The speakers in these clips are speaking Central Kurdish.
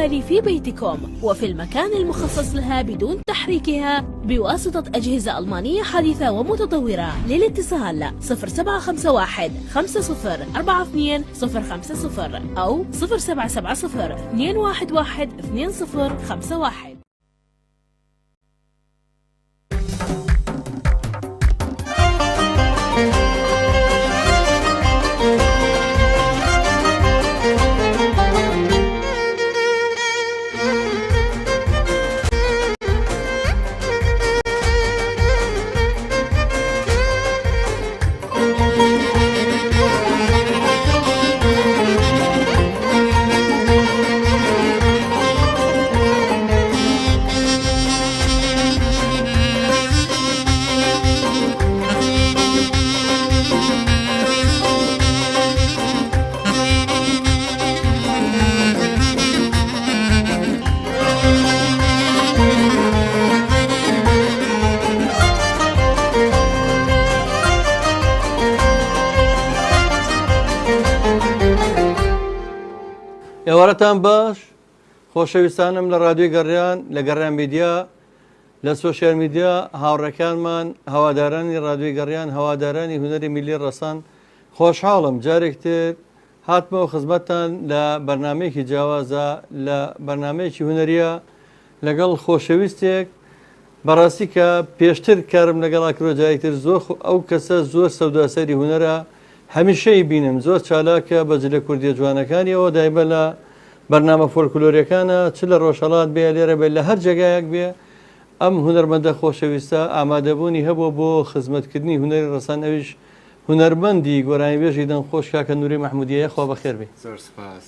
الأطفال في بيتكم وفي المكان المخصص لها بدون تحريكها بواسطة أجهزة ألمانية حديثة ومتطورة. للاتصال 0751 5042 050 أو 0770 211 2051. ئێوارەتان باش خۆشەویستانم لە ڕادیۆی گەڕیان لە گەڕیان میدیا لە سۆشیال میدیا هاوڕەکانمان هەوادارانی ڕادیۆی گەڕیان هەوادارانی هونەری میلی ڕەسەن خۆشحاڵم جارێکتر هاتمەوە خزمەتتان لە بەرنمەیەکی جیاوازە لە بەرنمەیەکی هونەریە لەگەڵ خۆشەویستێک بەڕاستی کە پێشتر کارم لەگەڵ ئاکرۆجایتر زۆر ئەو کەسە زۆر سەوداسەری هونەرە هەمیشەی بینم زۆر چالاکە بەجلە کوردیە جوانەکانیەوە دایبە لە بەرنامە فۆلکلۆریەکانە چ لە ڕۆژهەڵات بێ لێرە بێت لە هەر جێگایەک بێ ئەم هونەرمەندە خۆشەویستە ئامادەبوونی هەبوو بۆ خزمەتکردنی هونەری ڕەسەن ئەویش هونەرمەندی گۆرانی بێژی دەنگ خۆش کاکە نووری مەحمودیە خوا بەخێر بێ. زۆر سپاس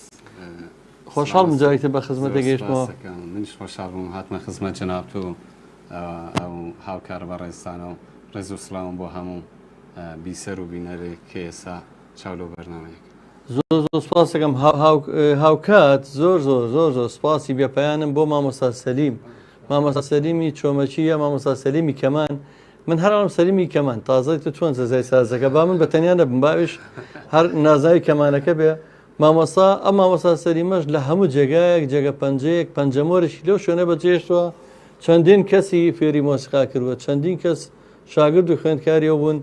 خۆشحاڵ مجاریتە بە خزمەت دەگەیشتمەوە. منیش خۆشحاڵ بووم هاتمە خزمەت جەناب و ئەو هاوکار بە ڕێستانە و ڕێز و سڵاوم بۆ هەموو بیسەر و بینەرێک کە ئێستا چاولۆ بەرنامەیەک. زۆر سپاس دەکەم هاوکات زۆر زۆر زۆر زۆر سپاسی بێپەیانم بۆ مامۆستا سەلیم. مامۆستا سەلیمی چۆمەچیە مامۆستا سەلیمی کەمان من هەرڵم سەلیمی کەمان تازای تو چۆن سەزای سازەکە با من بەتەنیا نەبم باویش هەر نازاوی کەمانەکە بێ مامۆستا ئەم مامۆستا سەلیمەش لە هەموو جێگایەک جێگە پەنجەیەک پەنجەمۆرشی لەو شوێنە بەجێشتووە چەندین کەسی فێری مۆسیقا کردووە چەندین کەس شاگرد و خوێندکاریەوە بوون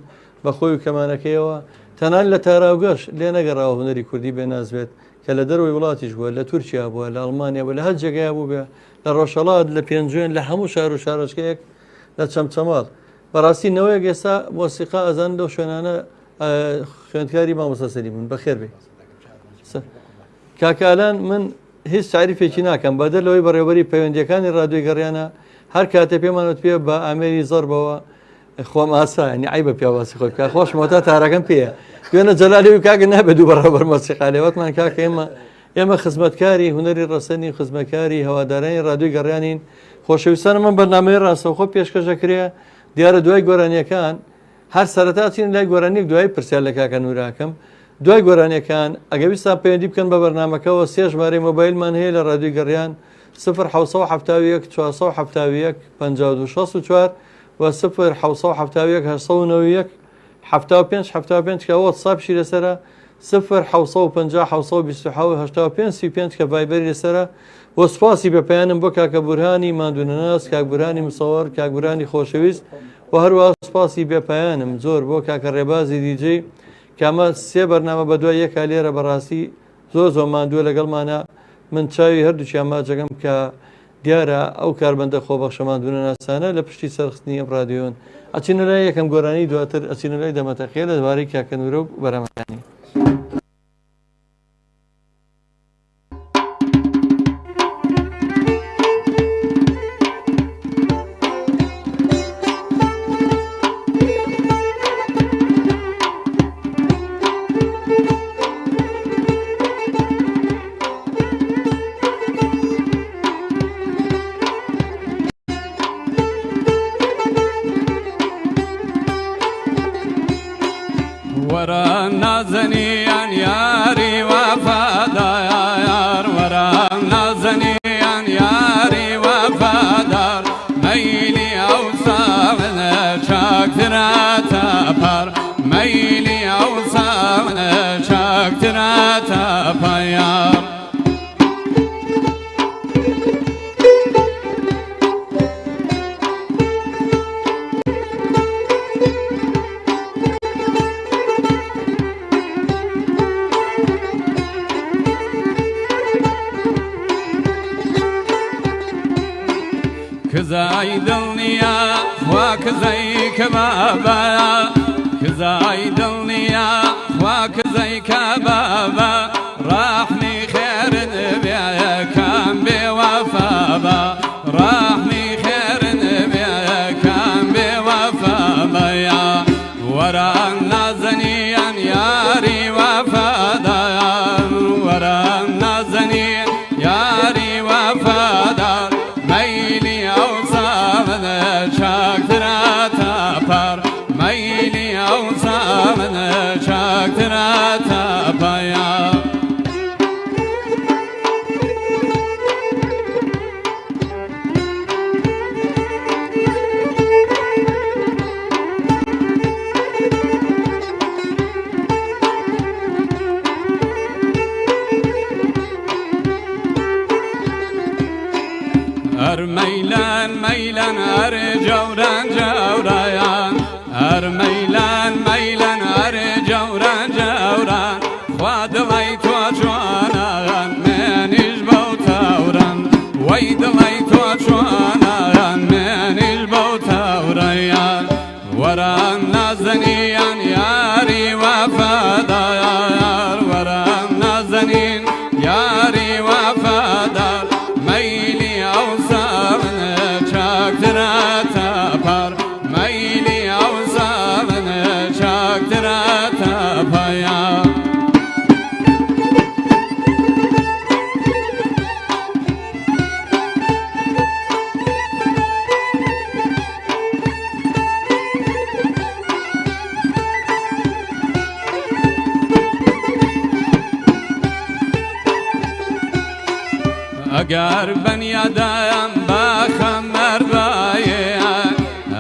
بە خۆی و کەمانەکەیەوە تەنان لە تاراوگەش لێ نەگەڕاوە هونەری کوردی بێ نازبێت کە لە دەروی وڵاتیش بووە لە تورکیا بووە لە ئەڵمانیا بووە لە هەر جێگای بوو بێ لە ڕۆژهەڵات لە پێنجوێن لە هەموو شار و شارۆچکەیەک لە چەمچەماڵ بەڕاستی نەوەیەک ئێستا مۆسیقا ئەزان لەو شوێنانە خوێندکاری مامۆستا سەلیمون بەخێر بێ. کاکالان من هیچ تعریفێکی ناکەم بەدە لەوەی بەڕێوەری پەیوەندیەکانی ڕادیۆی گەڕیانە هەر کاتێ پێمانوت پێ بە ئامێری زەربەوە خۆم ئاسا ینی عیبە پیاواسی خۆی بکە خۆشمەوە تارەکەم پێیە دوێنە جەلالی و کاگە نابێت دوو بەڕێوەبەر مۆسیقا لێوەتمان کاکە ئێمە خزمەتکاری هونەری ڕەسەنی خزمەتکاری هەوادارانی ڕادیۆی گەڕیانین خۆشەویستانە من بەرنامەی ڕاستەوخۆ پێشکەشەکرێ دیارە دوای گۆرانیەکان هەر سەرەتا چین لای گۆرانیەک دوای پرسیار لە کاکە نووراکەم دوای گۆرانیەکان ئەگەویستان پەیوەندی بکەن بە بەرنامەکەەوە سێ ژمارەی مۆبایلمان هەیە لە ڕادیۆی گەڕیان 0771 471 5264 و 0771 891 75 کە واتساپشی لەسرە 0750 کە ڤایبەری لەسرە بۆ سوپاسی بەپیانم بۆ کاکە بورهانی ماندوونەناس کاک بورهانی مسەوەر کاک بورهانی خۆشەویست و هەروە سوپاسی بێپیانم زۆر بۆ کاکە ڕێبازی دیجێ کامە سێ بەرنامە بە دوای یەکا لێرە بەڕاستی زۆر زۆر ماندووە لەگەڵمانە من چاوی هەردووچیان ماجەکەم کە دیارە ئەو کاربەندە خۆبەخشە ماندوونەناسانە لە پشتی سەرخستنی ئەم ڕادیۆن ئەچینە لای یەکەم گۆرانی دواتر ئەچینە لای دەمەتەقیە لە دوارەی کاکە نورە و بەرەمەکانی. ورا نازنيان ياري وفادار ورا نازنيان ياري وفادار ميلي أوصامنا شاكتنا تبار ميلي أوصامنا شاكتنا تبار کزای دڵنیا خوا کزای کەبابە کزای دڵنیا خوا کزای کەبابە ڕاحمی خێرن بێ یەکەم بێوەفابە ڕاحمی خێرن بێ یەکەم بێوەفابە وەرە نازەنیان یاری وەفادار وەرە نازەنی یاری وەفادار مەیلی ئەو ساڵنە چاکترە تاپەر مەیلی ئەو ساڵنە چاکترە تاپەیە هر میلان میلان هر جوران جورایان هر میلان میلان هر جوران جوران خوا دڵی تۆ جوانان منیش بەو تاوران وەی دڵی تۆ جوانان منیش بەو تاورەیان وەرە نازەنیان یاری وەفادار وەرە نازەنین یاری وەفادار مەیلی ئەو ساڵنە چاکترە تاپەر مەیلی ئەو ساڵنە چاکترە تاپەیە ئەگەر بەنیادایەم باخەمەر بایە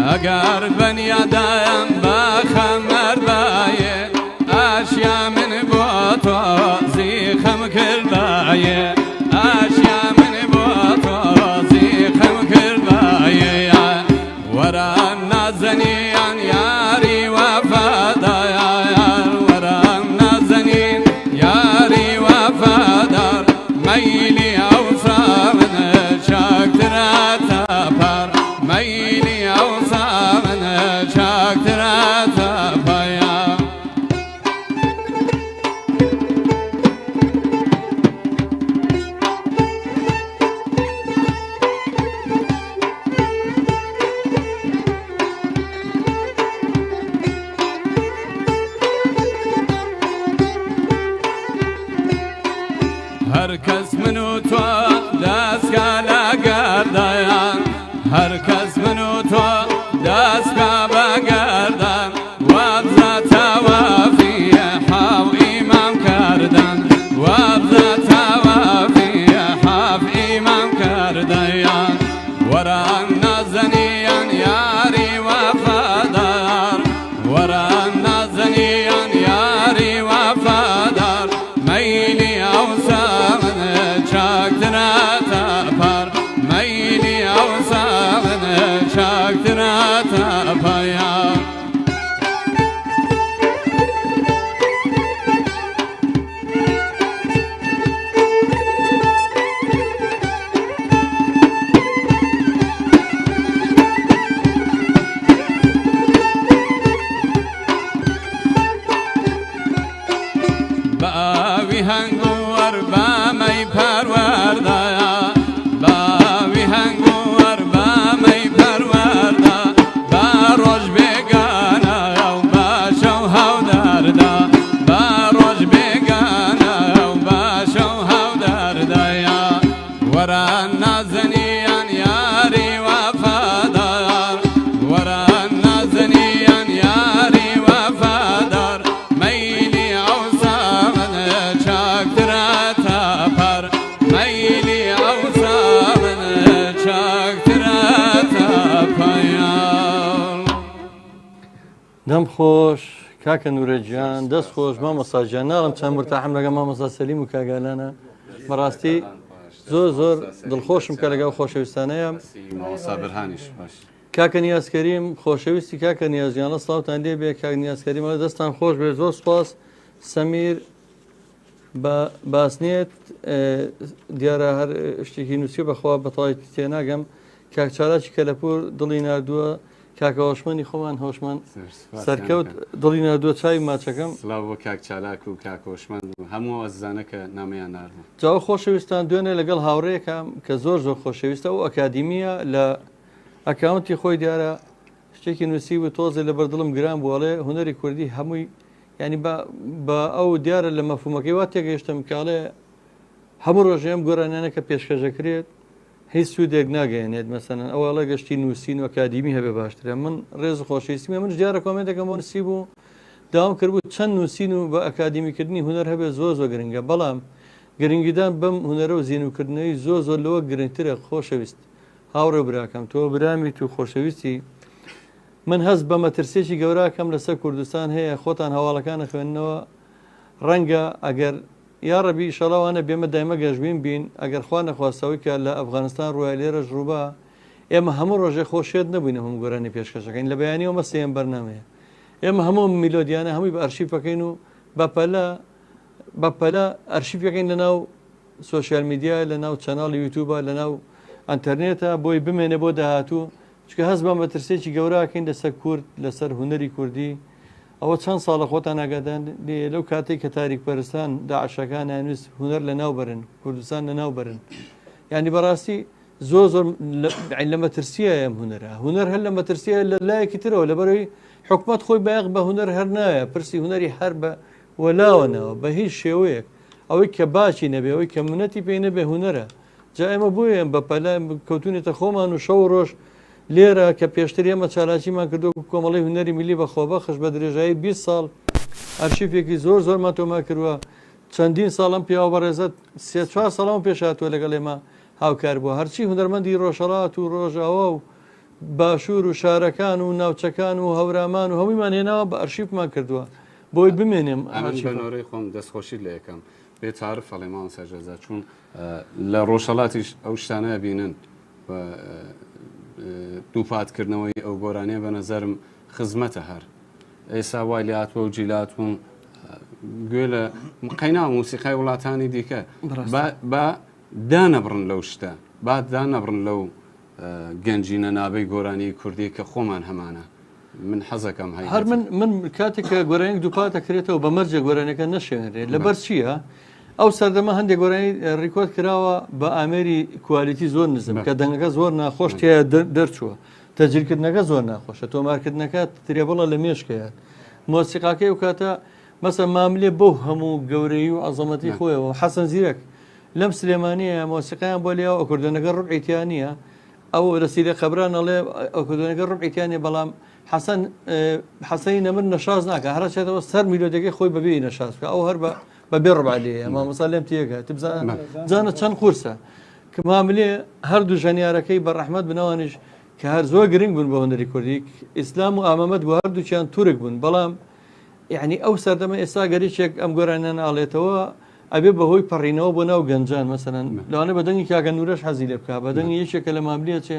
ئەگەر بەنیادایەم باخەمەر بایە ئاشیا من بۆ تۆ زیخەم کردایە ئاشیا من بۆ تۆ زیخەم کردایە وەرە نازەنیان یاری وەفادار وەرە نازەنین یاری وەفادار مەیلی ئەو ساڵنە چاکترە تاپەر مەیلی ئەو ساڵنە چاکترە تاپەیە هەر کەس من و تۆ دەستگا لە گەردەیان هەر کەس من و تۆ دەستگا بە گەردان وابزە تەوافیە حاو ئیمام کردن وابزە تەوافیە حاو ئیمام کردەیان وەرە نازەنیان یاری وەفادار وەرە نازەنیان یاری وەفادار مەیلی ئەو ساڵنە چاکترە تاپەر مەیلی ئەو ساڵنە چاکترە تاپەیە باوی هەنگووەر بامەی پەروەردە باوی هەنگووەر بامەی پەروەردە با ڕۆژ بێگانە و باشە و هەودەردە با ڕۆژ بێگانە و باشە و هەودەردەیە وەرە نازەنیان یاری وەفادار وەرە نازەنیان یاری وەفادار مەیلی ئەو ساڵنە چاکترە تاپەر مەیلی ئەو ساڵنە چاکترە تاپەیە دەم خۆش کاکە نورەجیان دەست خۆش مامۆستا گیان ناڵم چەند مرتاحم لەگەڵ مامۆستا سەلیم و کاگالانە بەڕاستی زۆر زۆر دڵخۆشم کە لەگەڵ خۆشەویستانەیە مامۆستا بەرهانیش باش کاکە نیازکەریم خۆشەویستی کاکە نیازیانە سڵاوتان لێ بێ کاک نیازکەریمەوە دەستان خۆش بێ زۆر سپاس سەمیر بە باسنێت دیارە هەر شتێکی نووسی بەخوا بەتەواوی تێناگەم کاک چالاکی کەلەپور دڵی نردووە کاکە هۆشمەندی خۆمان هۆشمان سەرکەوت دڵی نردووە چاوی ماچەکەم سلااو بۆ کاک چالاک و کاکۆشمەند و هەموو ئەزانە کە نامیان ناردن جاوە خۆشەویستان دوێنێ لەگەڵ هاوڕێکم کە زۆر زۆر خۆشەویستە و ئەکادیمیە لە ئەکاونتی خۆی دیارە شتێکی نووسی و تۆزێ لە بەردڵم گران بووڵێ هوەری کوردی هەمووی ینی بە ئەو دیارە لە مەفهومەکەی وا تێگەیشتم کاڵێ هەموو ڕۆژێم گۆرانیانە کە پێشکەشەکرێت هیچ سوودێک ناگەێنێت مەسەن ئەوڵە گەشتی نووسین و ئەکادیمی هەبێ باشترە من ڕێز خۆشەویستیمە من دیارە کۆمنتێکم بۆ نووسی بوو داوام کردبوو چەند نووسین و بە ئەکادیمیکردنی هوەر هەبێت زۆر زۆر گرنگە بەڵام گرنگیدان بەم هوەرە و زیینوکردنەوەی زۆر زۆر لەوە گرنگترە خۆشەویست هاوڕێ براکەم تۆ برامیت و خۆشەویستی من هەست بە مەترسێکی گەوراکەم لەسەر کوردستان هەیە خۆتان هەواڵەکانە خوێندنەوە ڕەنگە ئەگەر یا ڕەبی شەڵاوانە بێمە دایمە گەشتبین بین ئەگەر خوا نەخواستەوەی کە لە ئەفغانستان ڕوای لێرە ژووبا ئێمە هەموو ڕۆژێ خۆشێت نەبووینە هەموو گۆرانی پێشکەشەکەین لە بەیانیەوە مەسەیەم بەرنامەیە ئێمە هەموو میلۆدیانە هەمووی بە ئەرشیفەکەین و بەپەلە ئەرشیفەکەین لە ناو سوۆسیال میدیا لە ناو چەناڵی یوتیوبە لە ناو ئەنتەرنێتە بۆی بمێنێ بۆ داهاتوو چکە هەست بە مەترسێکی گەوراکەین لەسەر کورد لەسەر هوەری کوردی ئەوە چەند ساڵە خۆتان ناگادان لەو کاتێک کە تاریک پەرستان داعشەکان نووس هوەر لە ناوبەرن کوردستان لە ناوبەرن ینی بەڕاستی زۆر زۆر لە مەترسیە ئەم هوەرە هوەر هەر لە مەترسیە لە لایەکی ترەوە لەبەرەوەی حکومت خۆی بایەق بە هوەر هەر نایە پرسی هوەری هەر بە وەلاوەنەوە بە هیچ شێوەیەک ئەوەی کە باچی نەبێ ئەوەی کە منەتی پێی نەبێ هوەرە جا ئێمە بۆیە بە پەلا کەوتونێتە خۆمان و شەو ڕۆژ لێرە کە پێشتر ئێمە چالاکیمان کردو کۆمەڵی هوەری میلی بە خۆبەخش بە درێژایی 20 ساڵ ئەرشیفێکی زۆر زۆرمان تۆما کردووە چەندین ساڵم پیاوە بەڕێزت 3-4 ساڵم پێشاتوە لەگەڵ ئێمە هاوکار بووە هەرچی هوەرمەندی ڕۆژهەڵات و ڕۆژاوە و باشوور و شارەکان و ناوچەکان و هەورامان و هەموویمان هێناوە بە ئەرشیفمان کردووە بۆی بمێنێم بەنۆرەی خۆم دەستخۆشی لە یەکەم بێتارف فەڵێمان سەرجەزا چوون لە ڕۆژهەڵاتیش ئەو شتانەیە بینن دووپاتکردنەوەی ئەو گۆرانیە بە نەزەرم خزمەتە هەر ئێستا وای لاتوە و جیلاتون گوێ لە قەینا موسیقای وڵاتانی دیکە با دانەبڕن لەو شتە با دانەبڕن لەو گەنجینە نابەی گۆرانی کوردی کە خۆمان هەمانە من حەزەکەم هەر من کاتێک کە گۆرانێک دووپات دەکرێتەوە بە مەرجە گۆرانەکە نەشێنرێت لەبەر چییە؟ ئەو سەردەمە هەندێک گۆرانی ڕیکۆرد کراوە بە ئامێری کوالیتی زۆر نزم کە دەنگەکە زۆر ناخۆش تیا دەرچووە تەجرکردنەکە زۆر ناخۆشە تۆمارکردنەکە ترێبڵە لە مێشکەیە مۆسیقاکەی و کاتە مەسە ماملێ بەو هەموو گەورەی و عەزەمەتی خۆیەوە حەسەن زیرەک لەم سلێمانیە مۆسیقیان بۆ لێەوە ئەکوردەنەکە ڕوبعیتیانە ئەو رەسیلە خەبران ئەڵێ ئەکوردەنەکە ڕوبعیتیانێ بەڵام حەسەنی نەمر نەشاز ناکە هەرچێتەوە سەر میلۆدەکەی خۆی بەبێ نەشاز بکە ئەو هەر بە بێ ڕبعالەیە مامۆستا لێم تێگە زانە چەند قورسە کە ماملێ هەردوو ژەنیارەکەی بە ڕەحمەت بنەوانیش کە هەر زۆر گرنگ بوون بە هوەری کوردی ئیسلام و ئامەمەد بۆ هەردووچیان تورک بوون بەڵام یعنی ئەو سەردەمە ئێستا گەریچێک ئەم گۆرانیان ئاڵێتەوە ئەبێ بەهۆی پەڕینەوە بۆ ناو گەنجان مەسەرەن لەوانە بەدەنگی کاگە نورەش حەزی لێ بکە بەدەنگی یەکێکە لە ماملێ چێ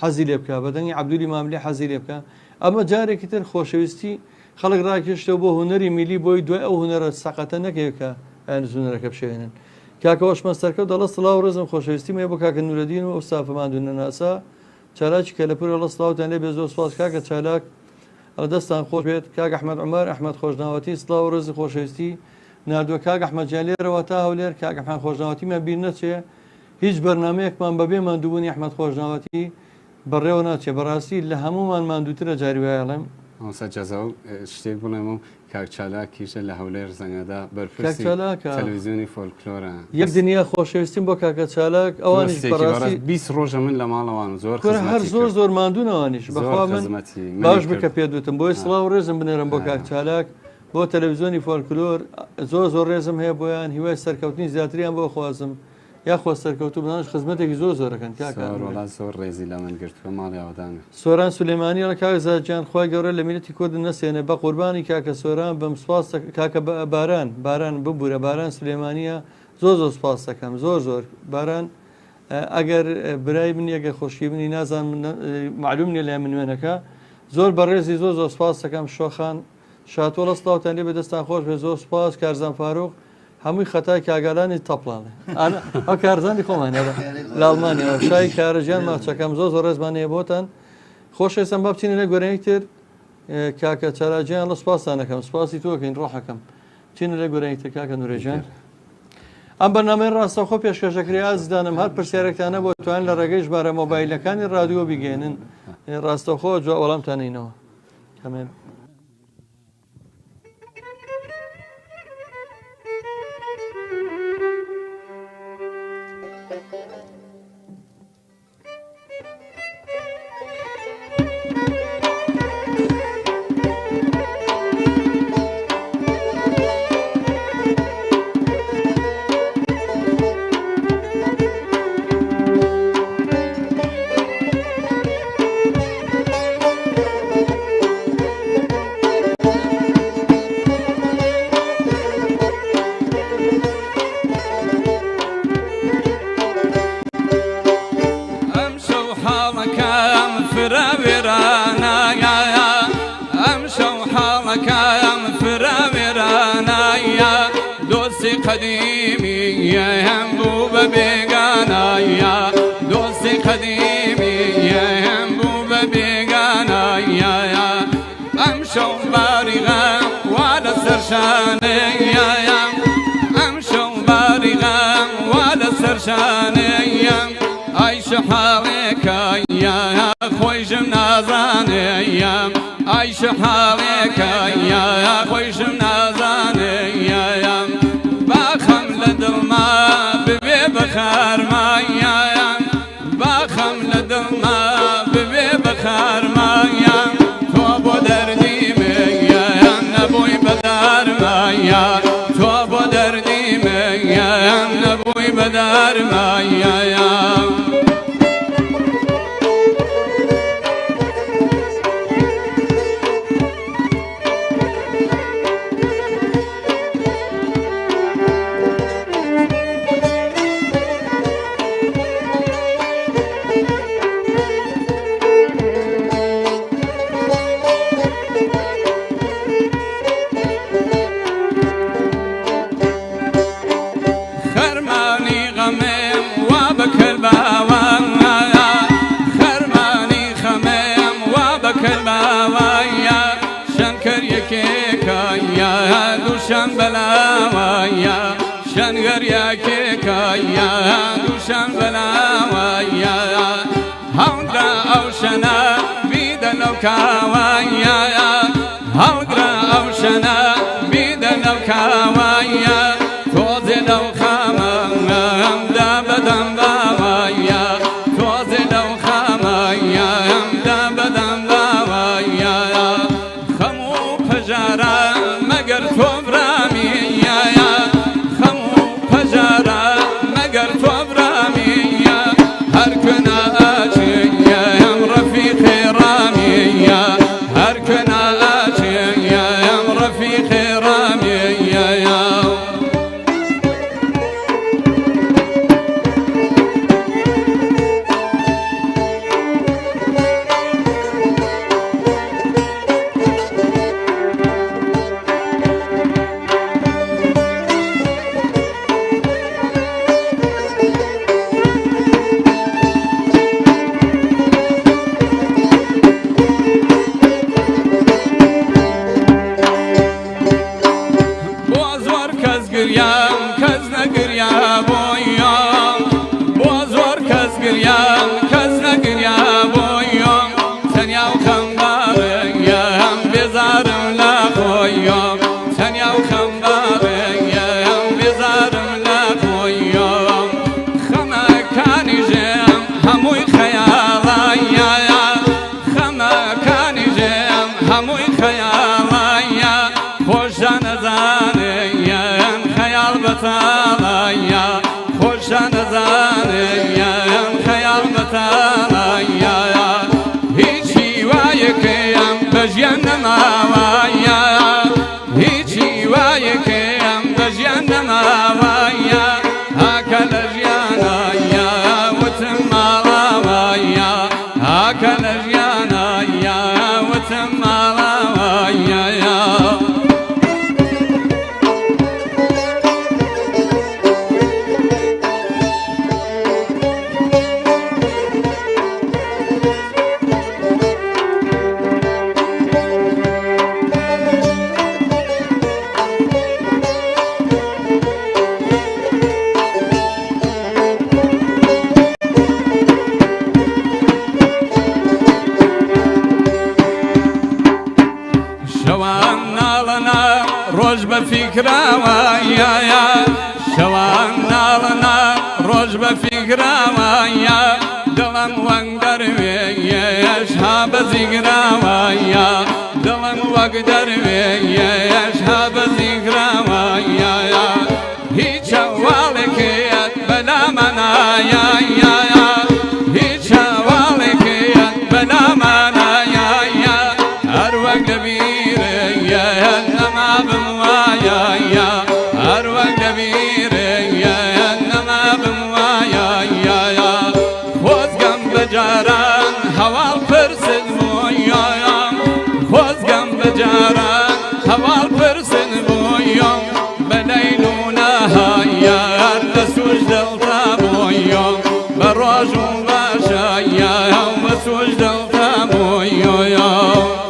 حەزی لێ بکە بەدەنگی عەبدولی ماملێ حەزی لێ بکە ئەمە جارێکی تر خۆشەویستی خەڵک ڕاکێشتەوە بۆ هوەری میلی بۆی دوای ئەو هوەرە سەقەتە نەکەوێکە زوونەرەکە بشێنن کاکەەوەشمە سەرکەوت دەڵە سڵاو ڕێزم خۆشەویستی مێ بۆ کاکە نورەدین و ئەو سافەماندونە ناسا چالاکی کەلەپور لە سڵاوتان لێ بێ زۆر سپاس کاکە چالاک دەستان خۆش بێت کاک ئەحمەد عومەر ئەحمەد خۆشناوەتی سڵاو ڕێزی خۆشەویستی نردووە کاک ئەحمەدجان لێرەوە تا هەولێر کاک ئەحمەد خۆشناوەتیمان بیر نەچێ هیچ بەرنمەیەکمان بەبێ ماندووبوونی ئەحمەد خۆشناوەتی بەڕێوە ناچێ بەڕاستی لە هەمومان ماندووترە جاری وایەڵێم جەزا و شتێک بڵێم و کاک چالاکیشە لە هەولێر زەنگەدا بەرپرسی تەلەڤیزیۆنی فۆلکلۆرە یەک دنیا خۆشەویستیم بۆ کاکە چالاک ئەوانیش بەڕاستی 20 ڕۆژە من لە ماڵەوان زۆر هەر زۆر زۆر ماندوونەوانیش بەخوا من باش بکە پێدوتم بۆی سڵاو ڕێزم بنێرم بۆ کاک چالاک بۆ تەلەڤیزیۆنی فۆلکلۆر زۆر ڕێزم هەیە بۆیان هیوای سەرکەوتنی زیاتریان بۆ خوازم یاخوا سەرکەوتو بناش خزمەتێکی زۆر زۆرەکەن کاکە زۆر ڕێزی لە من گرتووە ماڵی ئەوەدانە سۆران سولێمانی لە کاک زاجان خۆی گەورە لە میلەتی کورد نەسێنێ بە قوربانی کاکە سۆران بەم سپاس کاکە باران ببوورە باران سولێمانیە زۆر سپاس دەکەم زۆر باران ئەگەر برای من یەگە خۆشکی بنی نازان معلوم نیە لای من وێنەکە زۆر بەڕێزی زۆر سپاس دەکەم شۆخان شاتۆڵە سڵاوتان لێ بە دەستان خۆش بێ زۆر سپاس کارزان فاروق هەمووی خەتای کاگەلانی تەپڵانێ ئەو کارزانی خۆمانێرە لە ئەڵمانیا شای کارەژیان ماچەکەم زۆر ڕێزمانەیە بۆتان خۆشەویستم با بچینە لە گۆرەیەک تر کاکە چالاجیان لە سوپاسانەکەم سوپاسی تۆکەین ڕۆحەکەم چینە لە گۆرەیەک تر کاکە نورێژیان ئەم بەنامەی ڕاستەخۆ پێشکەشەکری ئازدانم هەر پرسیارێکتانە بۆ توانین لە ڕێگەی ژمارە مۆبایلەکانی ڕادیۆ بگەێنن ڕاستەخۆ جواب وەڵامتانینەوە هەمێن قديمي ينبوب بيغانايا دوستي قديمي ينبوب بيغانايا امشو بارغا ولا سرشانيا امشو بارغا ولا سرشانيا عيش حالك يا خوي جمنازانيا عيش حالك يا خوي جمنازانيا باخم لدلما ببي بخار مايا باخم لدلما ببي بخار مايا توبو دردي ميا نبوي بدار مايا توبو دردي ميا نبوي بدار مايا دوشم بلاوایا شنگر یکی کایا دوشم بلاوایا هودرا اوشنا بیدنو کاوایا هودرا اوشنا بیدنو کاوایا توزی لو خامم دا بدم باوایا توزی لو خامم دا بدم باوایا خمو پجارا مگر تو برامی یا خمو پجارا مگر تو برامی یا هر کنا آچی یا رفیق رامی یا هر کنا آچی یا رفیق رامی یا بفكراويا شوان نالنا روج بفكراويا دلم وقدر ويشها بزيقراويا دلم وقدر ويشها بزيقراويا هيك والك بلا منايا هيك والك بلا منايا أروق كبير نما بموايا أروق كبير نما بموايا خوز قم بجاران هوال فرسد مويا خوز قم بجاران هوال فرسد مويا بليلونا هيا لسوج دلتا مويا بروج وباشايا وسوج دلتا مويا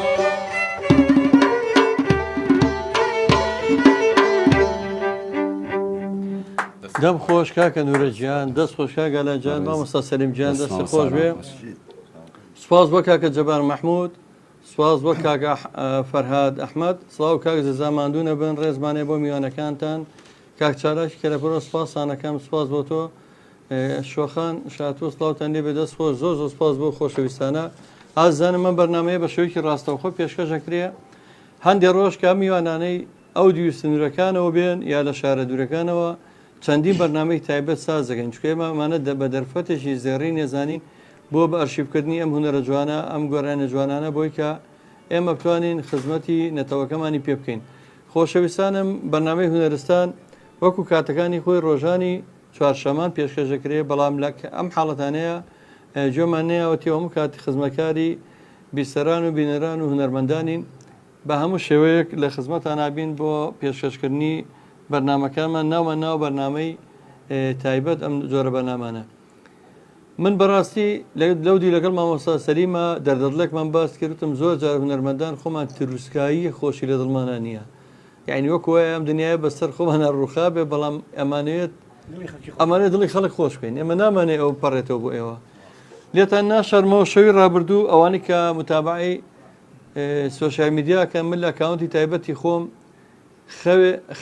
دەم خۆش کاکە نورەجیان دەست خۆش کاکە گەلەنجان مامۆستا سەلیمجیان دەستی خۆش بێ سوپاس بۆ کاکە جەبار مەحموود سوپاس بۆ کاکە فەرهاد ئەحمەد سڵاو کاک زەزاماندوونە بن ڕێزمانێ بۆ میوانەکانتان کاک چالاکی کەلەپەرۆ سوپاسانەکەم سوپاس بۆ تۆ شۆخان شاتوو سڵاوتان لێ بێ دەست خۆش زۆر زۆر سوپاس بۆ خۆشەویستانە ئازانم من بەرنامەیە بە شێوەیەکی ڕاستەوخۆ پێشکەشەکرێ هەندێک ڕۆژ کا میوانانەی ئەو دیوسنورەکانەوە بێن یا لە شارە دوورەکانەوە چەندین بەرنامەی تایبەت ساز دەکەن چکە ئێمەمانە بە دەرفەتێکی زێڕی نێزانین بۆ بە ئەرشیبکردنی ئەم هونەرە جوانە ئەم گۆرانە جوانانە بۆی کە ئێمە بتوانین خزمەتی نەتەوەکەمانی پێ بکەین خۆشەویستانم بەرنامەی هونەرستان وەکو کاتەکانی خۆی ڕۆژانی چوارشەمان پێشکەشەکرێ بەڵام لە ئەم حاڵەتانەیە جۆمان نەیەوەتی هەموو کاتی خزمەکاری بیسەران و بینەران و هونەرمەندانین بە هەموو شێوەیەک لە خزمەتان نابین بۆ پێشکەشکردنی بەرنمەکانمان ناومە ناو بەرنامەی تایبەت ئەم جۆرە بەرنامانە من بەڕاستی لەودی لەگەڵ مامۆستا سەلیمە دەردەدڵێکمان باس کردتم زۆر جار هونەرمەندان خۆمان تروسکایی خۆشی لە دڵمانە نییە یعنی وەک وایە ئەم دنیاە بەسەر خۆمان ڕووخا بێ بەڵام ئەمانێت دڵی خەڵک خۆش بکەین ئێمە نامانێ ئەو پەڕێتەوە بۆ ئێوە لێتان ناشەرمەوە شەوی ڕابردوو ئەوانی کە متابعی سۆشیال میدیاکە من لە ئەکاونتی تایبەتی خۆم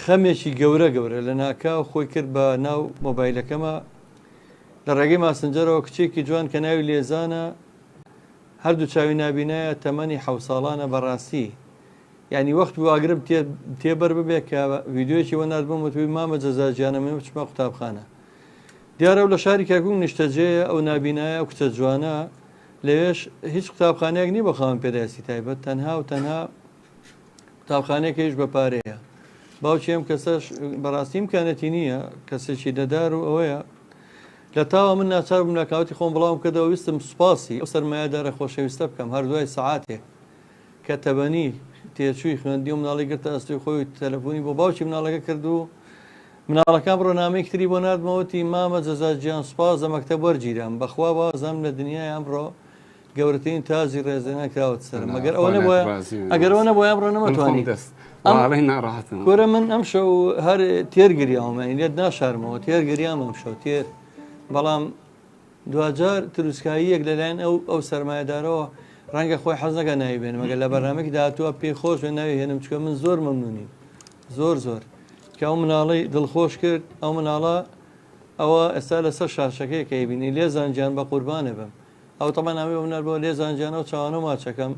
خەمێکی گەورە لە ناکاو خۆی کرد بە ناو مۆبایلەکەمە لە ڕێگەی ماسنجەرەوە کچێکی جوان کە ناوی لێزانە هەردوو چاوی نابینایە تەمەنی 7 ساڵانە بەڕاستی یعنی وەخت واگرم تێبەر ببێ کە ڤیددیوەکی وەنات بم وتوی مامە جەزاجیانە من بچمە قوتابخانە دیارە لە شاری کاکوون نیشتەجێە ئەو نابینایە ئەو کچە جوانە لەوێش هیچ قوتابخانەیەک نی بە خاوەن پێداسی تایبەت تەنها و تەنها قوتابخانەیەکیش بە پارەیە باوکی ئەم کەسەش بەڕاستی امکانەتی نییە کەسێکی دەدار و ئەوەیە لە تاوە من ناچار بووم لە کاوتی خۆم بڵاوم کردەوە ویستم سوپاسی ئەو سەرمایهدارە خۆشەویستە بکەم هەردوای سەعاتێک کە تەبەنی تێچووی خوێندی و مناڵی گرتە ئەستی خۆی تەلەفۆنی بۆ باوکی مناڵەکە کرد و مناڵەکان ڕۆنامەی کتری بۆ نردمەوەتی مامە جەزاجیان سوپاس لە مەکتەب وەرگیرم بەخوا بازم لە دنیای ئەمڕۆ گەورەترین تاجی ڕێزێنان کراوەت سەر مەگەر ئەوە نەبووە ئەگەر ئەوە نەبووە ئەمڕۆ نەمەتوانی گۆرە من ئەم شەو هەر تێرگریاومەین لێت ناشارمەوە تێرگریام ئەم شەو تێر بەڵام دوجار تروسکاییەک لەلایەن ئەو سەرمایهدارەوە ڕەنگە خۆی حەزەکە ناویبێن مەگەر لە بەرنامێکی داهاتووە پێی خۆش بێ ناوی هێنم چکە من زۆر مەمنونی زۆر کە ئەو مناڵی دڵخۆش کرد ئەو مناڵە ئەوە ئێستا لەسەر شاشەکەی کە بینی لێزانجیان بە قوربانە بم ئەو تەمان ناوی هونەر بۆ لێزانجیانە و چاوانە ماچەکەم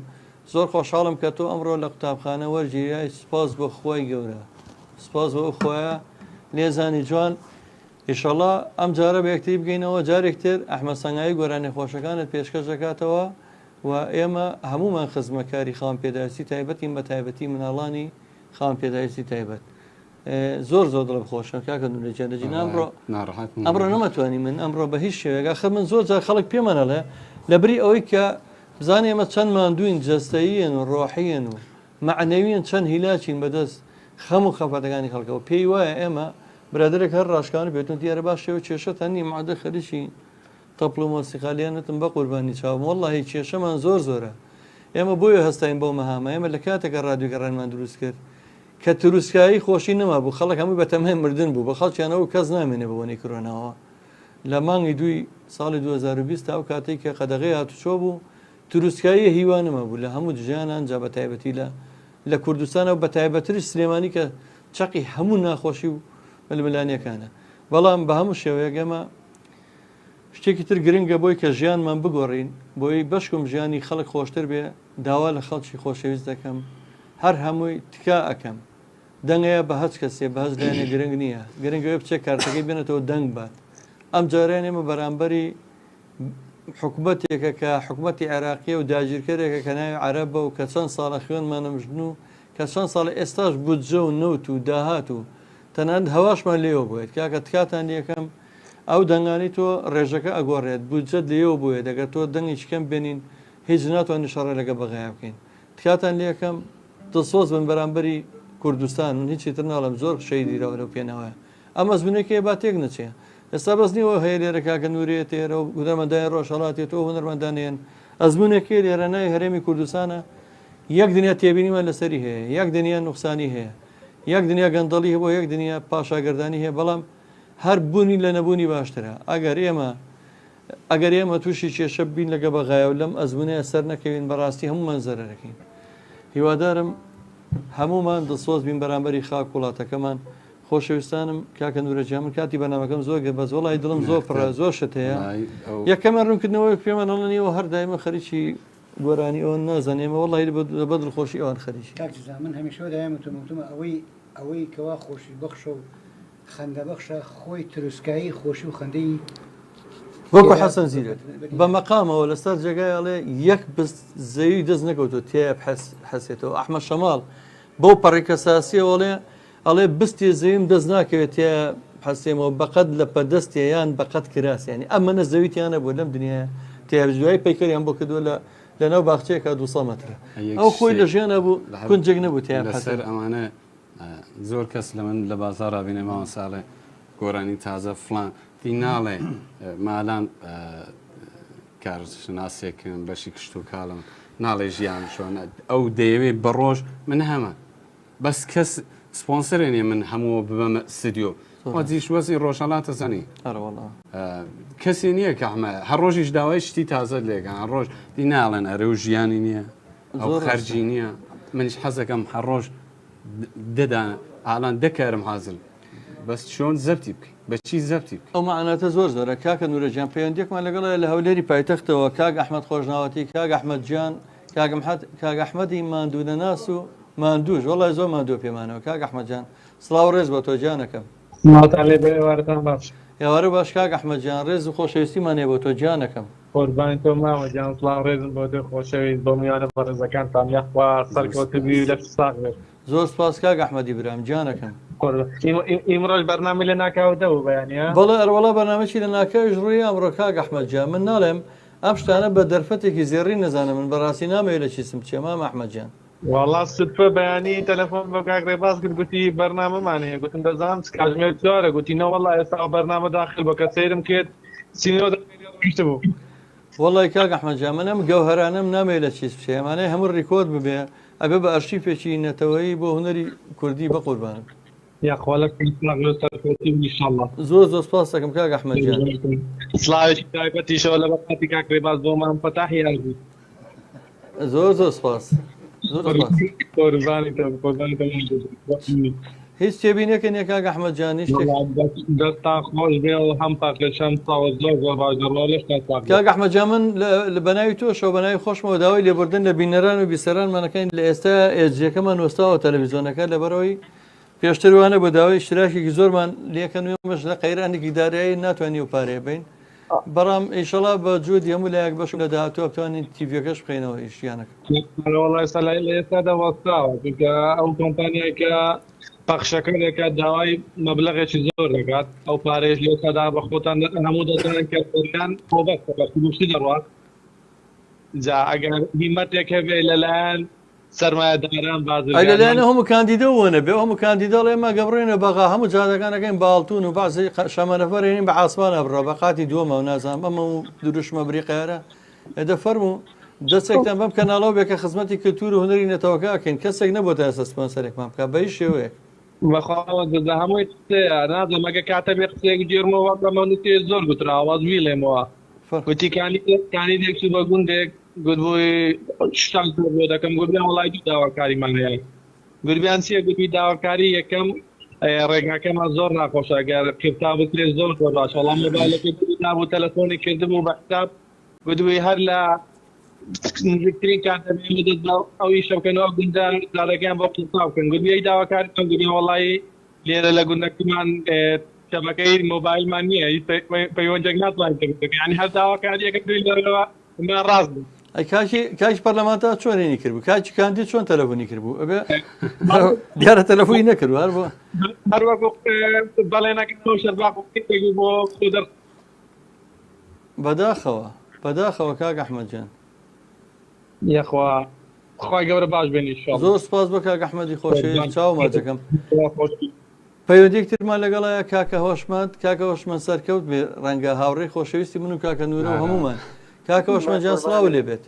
زۆر خۆشحاڵم کە تۆ ئەمڕۆ لە قوتابخانە وەرگیریای سوپاس بۆ خۆی گەورە سوپاس بۆ ئەو خۆیە لێزانی جوان ئیشەڵڵا ئەم جارە بە یەکتری بگەینەوە جارێکتر ئەحمەد سەنگایی گۆرانی خۆشەکانت پێشکەش دەکاتەوە و ئێمە هەمومان خزمەکاری خاوەن پێداویستی تایبەتین بە تایبەتی مناڵانی خاوەن پێداویستی تایبەت زۆر دڵم خۆشە کاکە نورەجیان ئەمڕۆ نەمەتوانی من ئەمڕۆ بە هیچ شێوێک ئاخر من زۆر جار خەڵک پێمەنەڵێ لەبری ئەوەی کە بزانێ ئێمە چەند ماندووین جەستەییەن و ڕۆحیەن و معنەویەن چەند هیلاچین بەدەست خەم و خەفەتەکانی خەڵکەوە پێی وایە ئێمە برادێک هەر ڕاشکان بێتون دیارە باش شێوە کێشەتەنی مادە خەریکی تەپڵ و مۆسیقالیانەتم بە قوربانی چاوم وەڵڵاهی کێشەمان زۆرە ئێمە بۆیە هەستین بۆ مەهامە ئێمە لە کاتێکە ڕادیۆگەڕانمان دروست کرد کە تروسکایی خۆشی نەما بوو خەڵک هەمووی بەتەمەی مردن بوو بە خەڵکیانەوە کەس نامێنێ بەوەنی کۆرۆناوە لە مانگی دوی ساڵی 2020 ئەو کاتێک کە قەدەغەی هاتوچۆ بوو تروسکایی هیوانەمە بوو لە هەموو جیانان جا بە تایبەتی لە کوردستانە و بە تایبەتریش سلێمانی کە چقی هەموو ناخۆشی و ململانیەکانە بەڵام بە هەموو شێوەیە ئێمە شتێکی تر گرنگە بۆی کە ژیانمان بگۆڕین بۆی بەشکم ژیانی خەڵک خۆشتر بێ داوا لە خەڵکی خۆشەویست دەکەم هەر هەمووی تکا ئەەکەم دەنگەیە بە هەچ کەسێ بە هەز لایەنە گرنگ نییە گرنگەوە بچێت کارتەکەی بێنێتەوە دەنگ بات ئەم جاران ئێمە بەرامبەری حکوومەتێکە کە حکوومەتی عێراقیە و داگیرکەرێکە کە ناوی عەرەبە و کە چەند ساڵە خوێنمانەمژن و کە چەند ساڵە ئێستاش بودجە و نەوت و داهات و تەنانەت هەواشمان لێەوە بێت کاکە تکاتان یەکەم ئەو دەنگانی تۆ ڕێژەکە ئەگۆڕێت بودجەت لێەوە بووێ دەگەر تۆ دەنگی چکەم بێنین هیچ ناتوانانی شەڕێ لەگە بەغایە بکەین تکاتان لێەکەم دڵسۆز بن بەرامبەری کوردستان من هیچی تر ناڵم زۆر شەیدیرەوە لەو پێناوە ئەم ئەزمونێکی با تێک نەچێ ئێستا بەس نیوە هەیە لێرە کاکە نورێت تێرە و گودەمەدای ڕۆژهەڵاتێتەوە هوەرمەندانێن ئەزمونێکی لێرە ناوی هەرێمی کوردستانە یەک دنیا تێبینیمان لەسەری هەیە یەک دنیا نوقسانی هەیە یەک دنیا گەندەڵی هەیە بۆ یەک دنیا پاشاگردانی هەیە بەڵام هەر بوونی لە نەبوونی باشترە ئەگەر ئێمە تووشی کێشە بین لەگە بەغایە و لەم ئەزمونەیە سەر نەکەوین بەڕاستی هەمومان زەرەرەکەین هیوادارم هەمومان دڵسۆز بین بەرامبەری خاک وڵاتەکەمان خۆشەویستانم کاکە نورەجیان من کاتی بەنامەکەم زۆر بەس وڵی دڵم زۆر پڕە زۆر شت هەیە یەکەمان ڕوونکردنەوەی پێمان هەڵنیەوە هەر دایمە خەریکی گۆرانی ئەوە نازانێمە وڵی بە دڵخۆشی ئەوان خەریکی من هەمیشە دایمەتمە ئەوەی کەوا خۆشی بەخشە و خەندە بەخشە خۆی تروسکایی خۆشی و خەندەی وەکو حەسەن زیرەک بە مەقامەوە لەسەر جێگایڵێ یەک زەوی دەست نەکەوتۆ تێب حەسێتەوە ئەحمە شەماڵ بەو پەڕێکە ساسیەوەڵێ ئەڵێ بستی زەویم دەست ناکەوێت تێ حەسێمەوە بەقەت لە پەدەستێ یان بەقەت کراسیانی ئەمەنە زەویتیانە بۆ لەم دنیاە تێبجوای پەیکەریان بۆ کردووە لەناو باخچەیەکە 200 مترە ئەو خۆی لە ژیانە بوو کونجێک نەبوو تێ لەسەر ئەمانە زۆر کەس لە من لە بازارا بینێ ماوە ساڵێ گۆرانی تازە فلان تی ناڵێ مالان کارشناسێکم بەشی کشت و کاڵم ناڵێ ژیان شۆن ئەو دەیەوێت بە ڕۆژ من هەمە بەس کەس سپۆنسەرێنێ من هەموو ببەمە ستیدیۆ وەزیش وەزی ڕۆژهەڵاتە زەنی کەسی نییە کە ئەمە هەر ڕۆژیش داوای شتی تازە لێگەن هەر ڕۆژ دی ناڵێن ئەرە و ژیانی نییە ئەو خەرجی نییە منش حەزەکەم هەر ڕۆژ دەدان ئالان دەکارم حازل بەس چۆن زەبتی بکەی بەچی زەبتی بکەی ئەو معناتە زۆر زۆرە کاکە نورەجیان پەیوەندێکمان لەگەڵە لە هەولێری پایتەختەوە کاک ئەحمەد خۆشناوەتی کاک ئەحمەد جان کاک ئەحمەدی ماندوو نەناس و ماندووش وڵای زۆر ماندوو پێمانەوە کاک ئەحمەد جان سڵاو ڕێز بە تۆ جانەکەم ئێوارە باش کاک ئەحمەد جان ڕێز و خۆشەویستیمانێ بۆ تۆ جانەکەم قوربانی تۆ ماوە جان سڵاو ڕێزم بۆ تۆ خۆشەویست بۆ میوانە بەڕێزەکانتان یاخوا سەرکەوتبی لە ساغ بێت زۆر سپاس کاک ئەحمەدی برام جانەکەم ئیمڕۆژ بەرنامە لە ناکاوتە و بەیانە بەڵێ ئەروەڵا بەرنامەی لە ناکەویش ڕووی ئەمڕۆ کاک ئەحمەد جان من ناڵێم ئەم شتانە بە دەرفەتێکی زێڕی نەزانم من بەڕاستی نامەوێت لە چیسم بچێ مام ئەحمەد جان والله سوتفە بەیانی تەلەفۆن بە کاکڕێ باس کرد گوتی بەرنامەمان هەیە گوتم دەزانم کاتژمێر چوارە گوتی نەوەڵا ئێستا بەرنامە داخل بە کە سەیرم کرد سینەوە دەشتە بوو وڵی کاک ئەحمەد جان منم گەوهرانم نامەوێت لە چیز بچێ ئەمانەی هەموو ڕیکۆرد ببێ ئەبێ بە ئەرشیفێکی نەتەوەیی بۆ هونەری کوردی بە قوربانم یاخواڵە زۆر زۆر سپاس دەکەم کاک ئەحمەد جان سڵاوێکی تایبەتیشەوە لە بەقاتی کاکڕێ باس بۆمان پەتاحی یاردی زۆر زۆر سپاس هیچ تێبینێکە نیە کاک ئەحمەد جان دەستا خۆش بێ و هەم پاک لە چەند ساوە زۆر زۆر باش کاک ئەحمەد جان من لە بەناوی تۆشەوە بەناوی خۆشمەوە داوای لێبوردن لە بینەران و بیسەرانمانەکەین لە ئێستا ئێجیەکەمان وەستاوە تەلەڤیزۆنەکە لەبەرەوەی پێشتروانە بە داوای اشتراکێکی زۆرمان لێکەن وێمەش لە قەیرانێکی دارایی ناتوانانی و پارێ بین بەڕام ئیشەڵا بە جوود هەموو لایەک بەش لە داهاتوە بتوانین تیڤەکەش بخینەوە ئیشیانەکە وڵای سەلای لە ئێستا دەوەستاوە چونکە ئەو کۆمپانیایکە پەخشەکەێکە داوای مەبلەغێکی زۆر دەکات ئەو پارێژ لێسادا بە خۆتان هەموو دەزانن کە کۆریان خۆبەستی دەڕات جا ئەگەر هیمەتێک هەبێ لەلایەن سەرمایەداران لەلایەنە هەموو کاندیدە وەنە بێ هەموو کاندیداڵ ئێمە گەبڕێنە بەغا هەموو جادەکانەکەین باڵتون و بازی شەمەنەفەرێنین بە عاسمانە بڕە بە قاتی دووەمە و نازان بەمە و دروشمە بریقیارە ئەدە فەرمو دەستێکتان بەم کەناڵەوە بێکە خزمەتی کلتور و هونەری نەتەوەکەکەین کەسێک نەبووە تا ئێستا سپۆنسەرێکمان بکە بە هیچ شێوەیەک بەخواوە هەمووی نازە مەگە کاتە بێ قسێک جێرمەوە بەمەنوتی زۆر گوتراوەز ویڵێمەوە گوتی کاندیدێکی بە گوندێک گوتبووی شتان بۆ دەکەم گوتیان وڵای داواکاریمان هەیە گوربیان چییە گوتوی داواکاری یەکەم ڕێگاکەمان زۆر ناخۆشە ئەگەر کتاب بکرێت زۆر زۆر باش وەڵام مۆبایلەکەی نابوو تەلەفۆنی کردبوو بە حساب گوتوی هەر لە نزیکترین کاتەبێت ئەوی شەکەنەوە گوندار دارەکەیان بۆ قسا بکەن گوتوی داواکاریان گوتوی وەڵی لێرە لە گوندەکەمان شەبەکەی مۆبایلمان نییە پەیوەندێک ناتوانین یعنی هەر داواکاریەکە لەرەوە ڕاست بوو کاش پەرلەمانتا چۆنێنی کردبوو کاچی کاندی چۆن تەلەفۆنی کردبوو ئەبێ دیارە تەلەفۆنی نەکردو هەر بۆ هەروەکو بەڵێنەکە شەرباق بۆ دەر بەداخەوە کاک ئەحمەدجان یەخوا خی گەورە باش بێنی زۆر سپاس بە کاک ئەحمەدی خۆشەویست چاو ماچەکەم پەیوەندێکترمان لەگەڵایە کاکە هۆشمەند سەرکەوت بێ ڕەنگە هاوڕێی خۆشەویستی من و کاکە نورە و هەمومان کاکە هۆشمەندجان سڵاو لێ بێت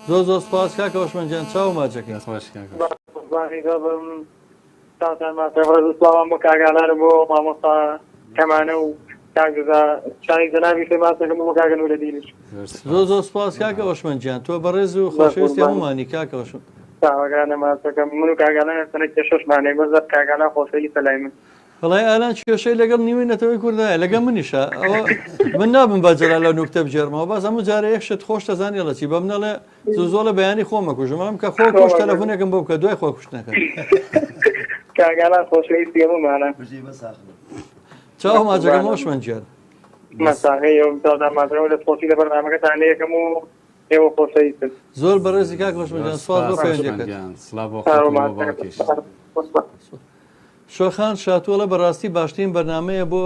زۆر سپاس کاکە هۆشمەندجان چاو ماچەکەی سلاوان بۆ کاگالار بۆ مامۆستا کەمانە و شانی جەنابی خێماتەکەم بۆ کاگە نورە دیریش زۆر سپاس کاکە هۆشمەندجان تۆ بەڕێز و خۆشەویستی هەمومانی کاکە هۆشمەند تاوەگانە ماسەکەم من و کاگالان سنێک 6 مانەی بەزەر کاگالا خۆشەویستە لای من بەڵای ئالان کێشەی لەگەڵ نیوەی نەتەوەی کوردایە لەگەڵ منیشە ئەوە من نابم باجرا لە نوکتە بجێرمەوە باز هەموو جارە یەکشت خۆش دەزانێ لە چی بە منەڵێ زۆڵە بەیانی خۆمە کوژمەڵم کە خۆ خۆش تەلەفۆنێکم بۆ بکە دوای خۆ کوشتنەکە کاگالان خۆشەویستی هەمومانە چاو ماجەکەم هۆشمەندجان مەساغەی ئەو دامازرەوە لە پۆسی لە بەرنامەکەتان لێکەم و ئێوە خۆشەویستن زۆر بەڕێزی کاک هۆشمەندجان سپاس بۆ پەیوەندیەکەت شۆخان شاتووەڵە بەڕاستی باشترین بەرنمەیە بۆ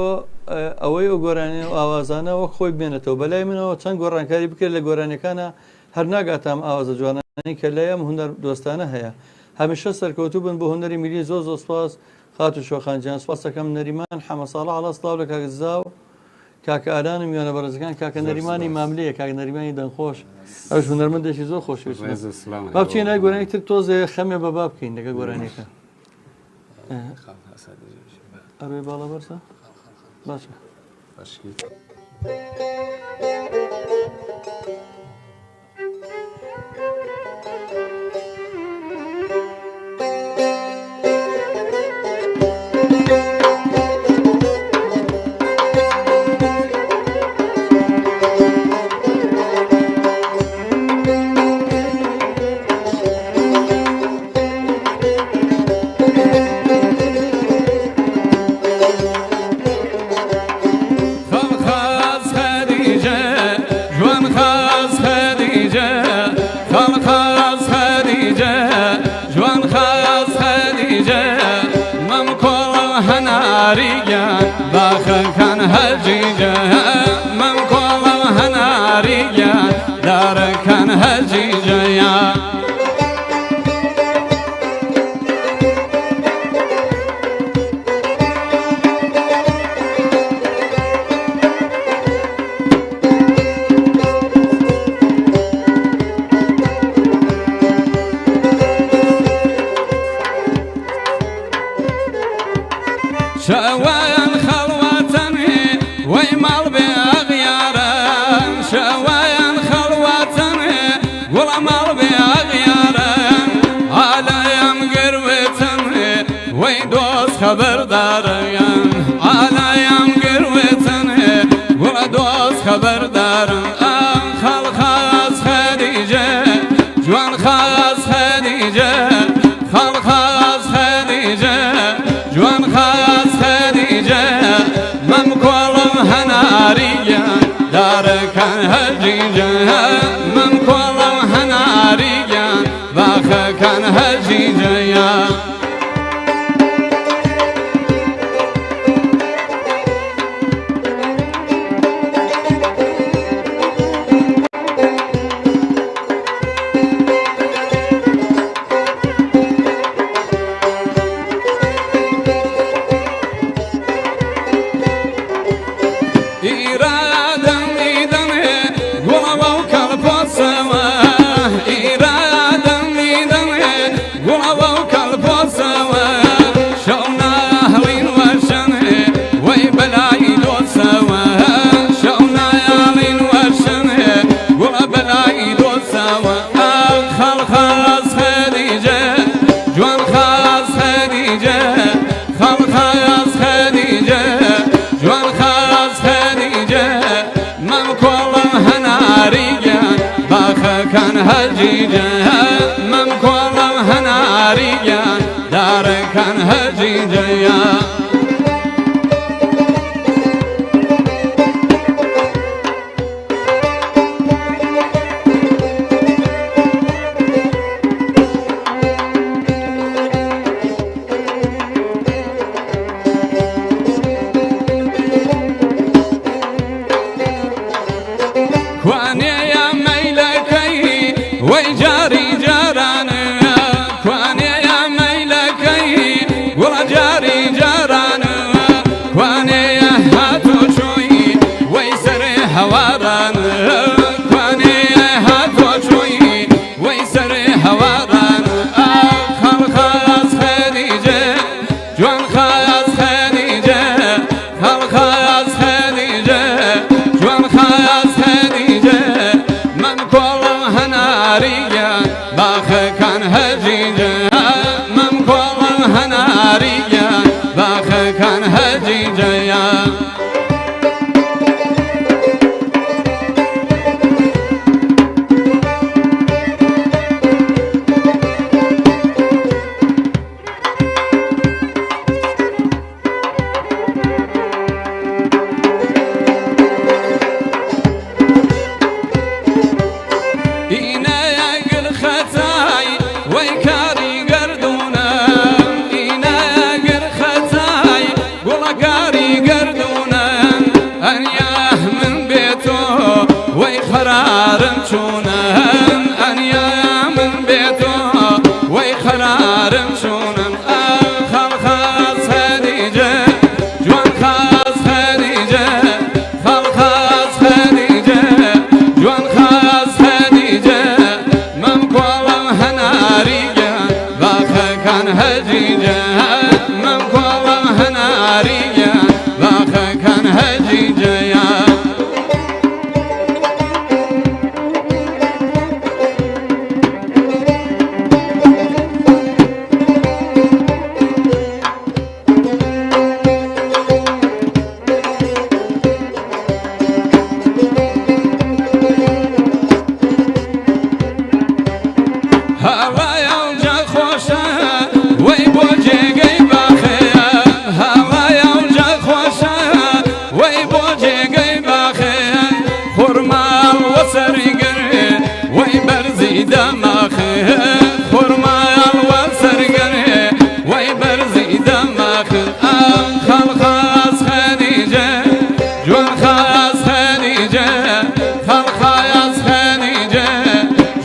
ئەوەی ئەو گۆرانی و ئاوازانەوە خۆی بێنێتەوە بەلای منەوە چەند گۆڕانکاری بکرد لە گۆرانەکانە هەر ناگاتام ئاوازە جوانانی کە لەیەم هوەر دۆستانە هەیە هەمیشە سەرکەوتوو بن بۆ هوەری میلی زۆر سپاس خات و شۆخانجان سپاسەکەم نەریمان حەمەساڵە عەڵا سڵاو لە کاکزا و کاکە ئارانم میوانە بەڕێزەکان کاکە نەریمانی ماملەیە کاکە نەریمانی دەنخۆش ئەوش هوەرمەندێکی زۆر خۆشویست با بچین لای گۆرانێکتر تۆزێ خەمێ بەبا بکەین لەگە گۆرانێکە ئەروێ باڵە بەرسە باشە باخەکان هەرجیجە من کۆڵە هەناریە دارەکان هەرجیجەیە شەوایان خەڵواتەنێ وەی ماڵ بێ ئەغیارە شەوایان خەڵواتەنێ گوڵە ماڵ بێ ئەغیارە ئالایم گروێتەنێ وەی دۆست خەبەردارەیان ئالایم گروێتەنێ گوڵە دۆست خەبەردارن خەڵ خاز خەدیجە جوان خاز خەدیجە خەڵ خاز خەدیجە جوان خاز خەدیجە مەم کۆڵم هەناریە دارەکان هەرجیجە مەم کۆڵم هەناریە باخەکان هەرجیجەیە خلق هەجیجەیە کوانەیە مەیلەکەی وەی جاری جارانە کوانەیە مەیلەکەی وڵە جاری جارانە کوانەیە هاتۆ چۆی وەی سەرێ هەوارانە کوانەیە هاتۆ چۆی وەی سەرێ هەوارانە خەڵخەز خەدیجە جوان خەز خەدیجە خەڵخەز خەدیجە جوان خەز خەدیجە من کۆڵم هەناریە باخەکان هەجیجە من کۆڵم هەناریە باخەکان هەجیجەیە ئینەیە گرخەتای وەی کاری گەردونە ئینەیە گرخەتای گوڵەکاری گەردونە ئەنیا من بێتۆ وەی خەرارم چوونە ئەنیا من بێتۆ وەی خەرارم چوونم خەڵخەز خەدیجە جوان خەز خەدیجە خەڵخەز خەدیجە جوان خەز خەدیجە من کۆڵم هەناریە باخەکان هەجیجە من کۆڵم هەناریە باخەکان هەجیجەیە هەوایە و جا خۆشە وەی بۆ جێگەی باخەیە هەوایە و جا خۆشە وەی بۆ جێگەی باخەیە خوڕماڵ وەسەری گەرێ وەی بەرزی دەماخەیە خوڕماڵ وەسەری گەرێ وەی بەرزی دەماخە خەڵخەز خەدیجە جوان خەز خەدیجە خەڵخەز خەدیجە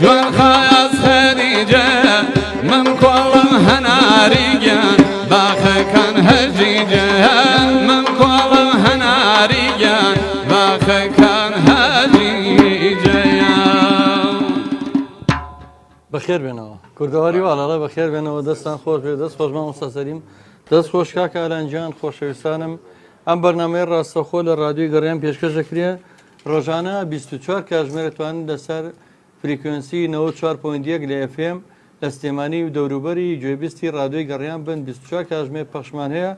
جوان خەز خەدیجە من کۆڵم هەناریگیان باخەکان هەجیجە من کۆڵم هەناریگیان باخەکان هەجیجەیە بەخێر بێنەوە کوردەواری واڵەڵە بەخێر بێنەوە دەستان خۆش بێ دەست خۆش مامۆستا سەلیم دەست خۆش کاکە ئالانجیان خۆشەویستانم ئەم بەرنامەی ڕاستەخۆ لە ڕادیۆی گەڕیان پێشکەش دەکرێ ڕۆژانە 24 کاتژمێر توانن لەسەر فریکوێنسی 94.1 لە FM لە سلێمانی و دەوروبەری گوێبیستی ڕادیۆی گەڕیان بن 24 کاتژمێر پەخشمان هەیە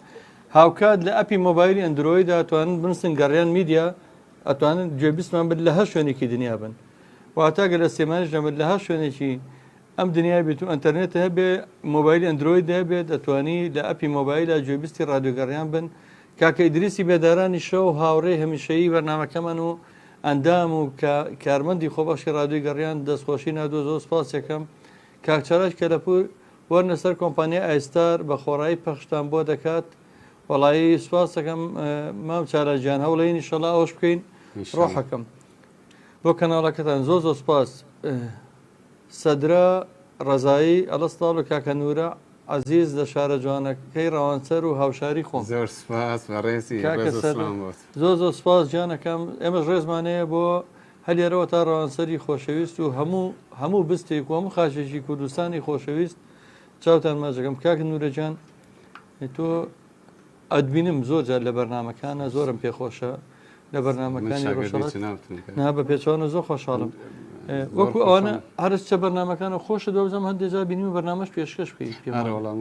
هاوکات لە ئەپی مۆبایلی ئەندروۆیدا ئەتوانن بنووسن گەڕیان میدیا ئەتوانن گوێبیستمان بن لە هەر شوێنێکی دنیا بن واتاگە لە سلێمانیش نەبن لە هەر شوێنێکی ئەم دنیای بێت و ئەتەرنێت هەبێ مۆبایلی ئەندروۆید هەبێت دەتوانی لە ئەپی مۆبایلە گوێبیستی ڕادیۆ گەڕیان بن کاکە ئیدریسی بێدارانی شەو هاوڕێ هەمیشەیی بەرنامەکەمان و ئەندام و کارمەندی خۆبەخشی ڕادیۆی گەڕیان دەستخۆشی نادۆ زۆر سپاس یەکەم کاکچەڕاش کەلەپور وەرنە سەر کۆمپانیای ئایستار بە خۆڕایی پەخشتان بۆ دەکات وەڵایی سپاس دەکەم مام چالاجیان هەوڵەی ئینشەڵا ئەوش بکەین ڕۆحەکەم بۆ کەناڵەکەتان زۆر زۆر سپاس سەدرا ڕەزایی ئەلەستاڵ و کاکە نورە عزیز لە شارە جوانەکەی ڕەوانسەر و هاوشاری خۆم زۆر سپاس بەڕێزی زۆر زۆر سپاس گیانەکەم ئێمەش ڕێزمانەیە بۆ هەلێرەوە تا ڕەوانسەری خۆشەویست و هەموو بستێک و هەموو خاچێکی کوردستانی خۆشەویست چاوتان ماجەکەم کاکە نورەجان تۆ ئەدبینم زۆر جار لە بەرنمەکانە زۆرم پێخۆشە لە بەرنمەکانی نا بە پێچوانە زۆر خۆشحاڵم وەکو ئەوانە هەرچە بەرنمەکانە خۆشە دۆزم هەندێجا بینی و بەرنامەش پێشکەش بکەیت وەڵام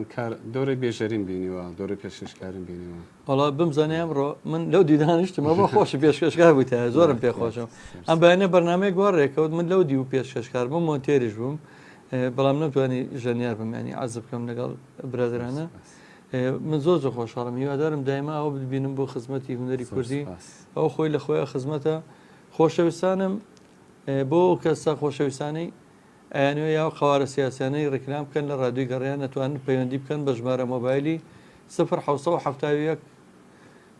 دۆرە بێژەریم بینیوە دۆرە پێشکەشکارم بینیوە وڵا بمزانێ ئەمڕۆ من لەو دیدانیشتمە بۆ خۆشی پێشکەشکار بوویتە زۆرم پێخۆشم ئەم بەیانە بەرنمەیە گوارڕێکەوت من لەو دی و پێشکەشکار بووم مۆنتێریش بووم بەڵام نەتوانی ژەنیار بم ینی عەزب بکەم لەگەڵ برادرانە من زۆر خۆشحاڵم هیوادارم دایما ئەوە ببینم بۆ خزمەتی هونەری کوردی ئەو خۆی لە خۆیان خزمەتە خۆشەویستانم بۆ کەستا خۆشەویستانەی ئەیانوێ یا قوارە سیاسیانەی ڕێکلام بکەن لە ڕادیۆی گەڕیان نەتوانن پەیوەندی بکەن بە ژمارە مۆبایلی 1970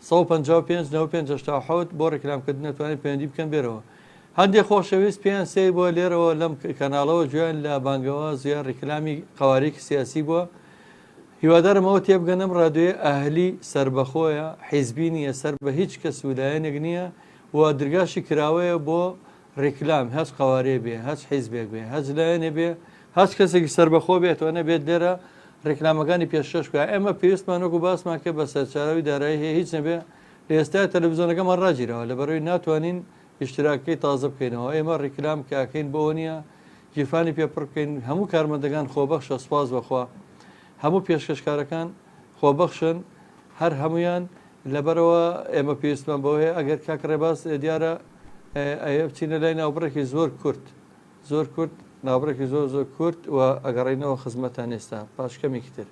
155 95 بۆ ڕێکلامکردن نەتوانین پەیوەندی بکەن بێرەوە هەندێک خۆشەویست پێیان سێ بۆ لێرەوە لەم کەناڵەوە گویان لە بانگەوە زیاد ڕێکلامی قوارێکی سیاسی بووە هیوادارم ئەوە تێبگەنم ڕادیۆی ئاهلی سربەخۆیە حیزبی نیە سەر بە هیچ کەس ویلایەنێک نییە و دەرگاشی کراوەیە بۆ ڕێکلام هەچ قوارێ بێ هەچ حیزبێک بێ هەچ لایەنێ بێ هەچ کەسێکی سربەخۆ بێتەوە نەبێت لێرە ڕێکلامەکانی پێشکەش بکە ئێمە پێویستمان وەکو باسمان کرد بە سەرچاوی دارایی هەیە هیچ نەبێ لە ئێستا تەلەڤیزیۆنەکەمان ڕاگیرەوە لەبەرەوەی ناتوانین ئیشتراکەی تازە بکەینەوە ئێمە ڕێکلام کاکەین بۆ نییە گیرفانی پێپڕ بکەین هەموو کارمەندەکان خۆبەخشە سوپاس بەخوا هەموو پێشکەشکارەکان خۆبەخشن هەر هەمویان لەبەرەوە ئێمە پێویستمان بەوەیە ئەگەر کاک ڕێباز دیارە بچینە لای ناوبڕێکی زۆر کورد ناوبڕێکی زۆر کورد و ئەگەڕێنەوە خزمەتان ئێستا پاشکەمێکی تر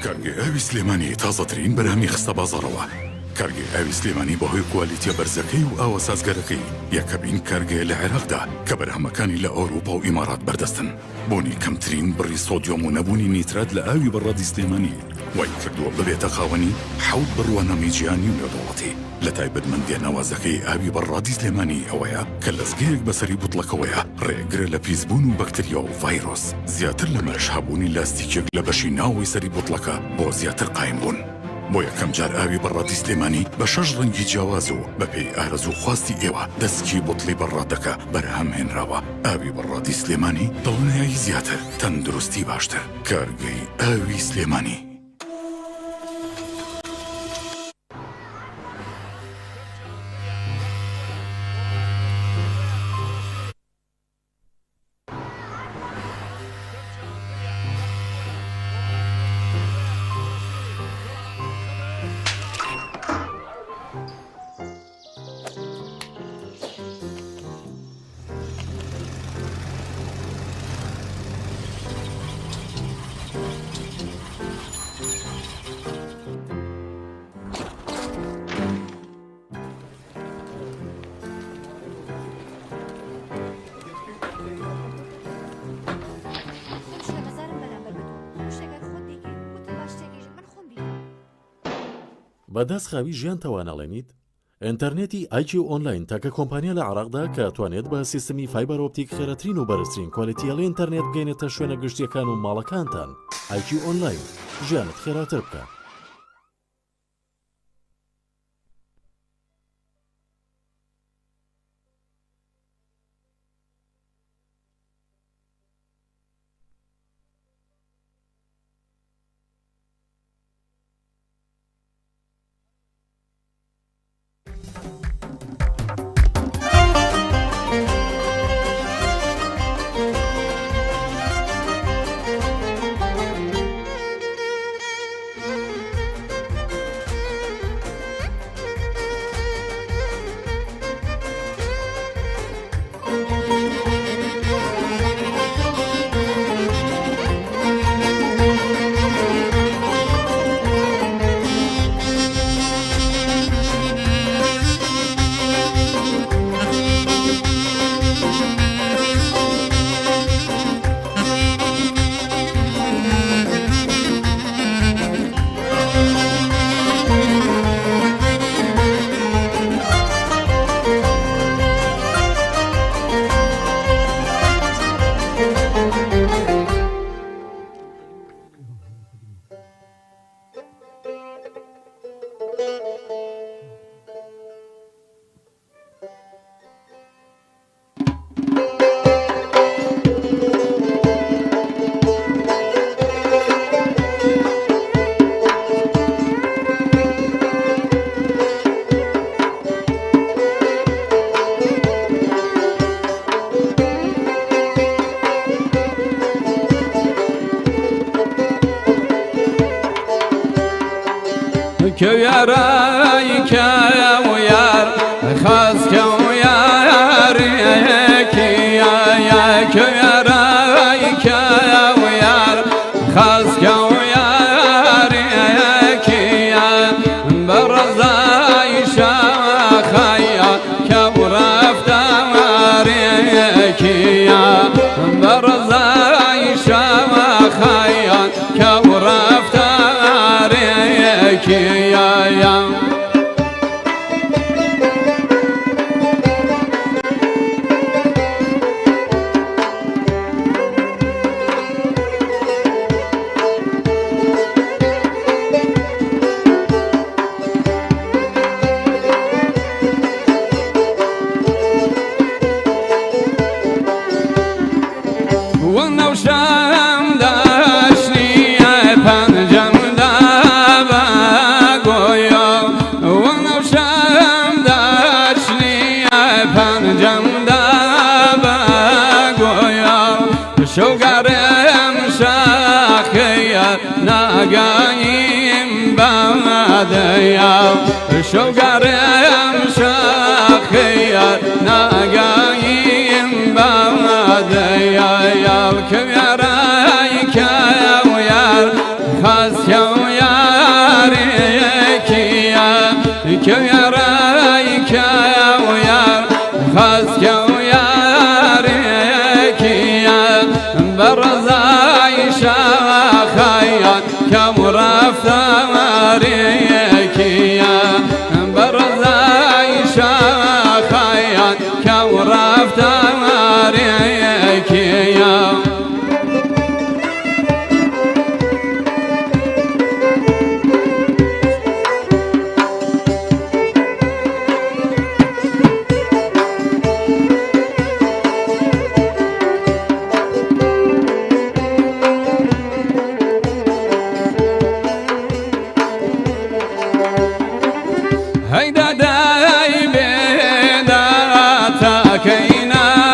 کارگێ ئاوی سلێمانی تازەترین بەرهەمی خستە بازاڕەوە کارگێ ئاوی سلێمانی بەهۆی کوالیتیە بەرزەکەی و ئاوە سازگەرەکەی یەکەبین کارگێ لە عێراقدا کە بەرهەمەکانی لە ئەوروپا و ئیمارات بەردەستن بۆنی کەمترین بڕی سۆدیۆم و نەبوونی نیترات لە ئاوی بەڕادی سلێمانی وای کردووە ببێتە خاوەنی حەوت بڕوانە میجیانی و نێودەوڵەتی لە تایبەتمەندیە ناوازەکەی ئاوی بەڕادی سلێمانی ئەوەیە کە لەزگەیەک بەسەری بوتڵەکەوەیە ڕێگرە لە پیسبوون و بەکتریا و ڤایرۆس زیاتر لە مەش هەبوونی لاستیکێک لە بەشی ناوەی سەری بوتڵەکە بۆ زیاتر قایم بوون بۆ یەکەم جار ئاوی بەڕادی سلێمانی بە 6 ڕەنگی جیاواز و بەپێی ئارەزوو خواستی ئێوە دەستکی بوتڵی بەڕادەکە بەرهەم هێنراوە ئاوی بەڕادی سلێمانی دڵنیایی زیاتر تەندروستی باشتر کارگەی ئاوی سلێمانی بەدەست خاوی ژیان تەوانەڵێنیت ئینتەرنێتی ئایکی ئۆنلاین تاکە کۆمپانیا لە عێراقدا کە توانێت بە سیستمی فایبەر ئۆپتیک خێرەترین و بەرزترین کۆلیتیەڵی ئینتەرنێت بگەینێتە شوێنە گشتیەکان و ماڵەکانتان ئایکی ئۆنلاین ژیانت خێراتر بکە. كوياراي كاويار خاص كوياري خاسکە و یارێکیە بەڕەزای شاخەیە کە و ڕەفتارێکیە بەڕەزای شاخەیە کە و ڕەفتارێکیە ونەوشەم داشتیە پەنجەمدا بەگۆیە ونەوشەم داشتیە پەنجەمدا بەگۆیە شەوگەڕێم شاخەیە ناگاییم بەدەیە شەوگەڕێم شاخەیە ناگاییم بەدەیە کەوێڕایکە و یار خاسکە و یارێکیە کەوێڕایکە و یار خاسکە و یارێکیە بەڕەزای شاخەیە کە و ڕەفتارێکیە بەڕەزای شاخەیە کە و ڕەفتارێکیە هەیدا دای بێدا تاکەینەکەم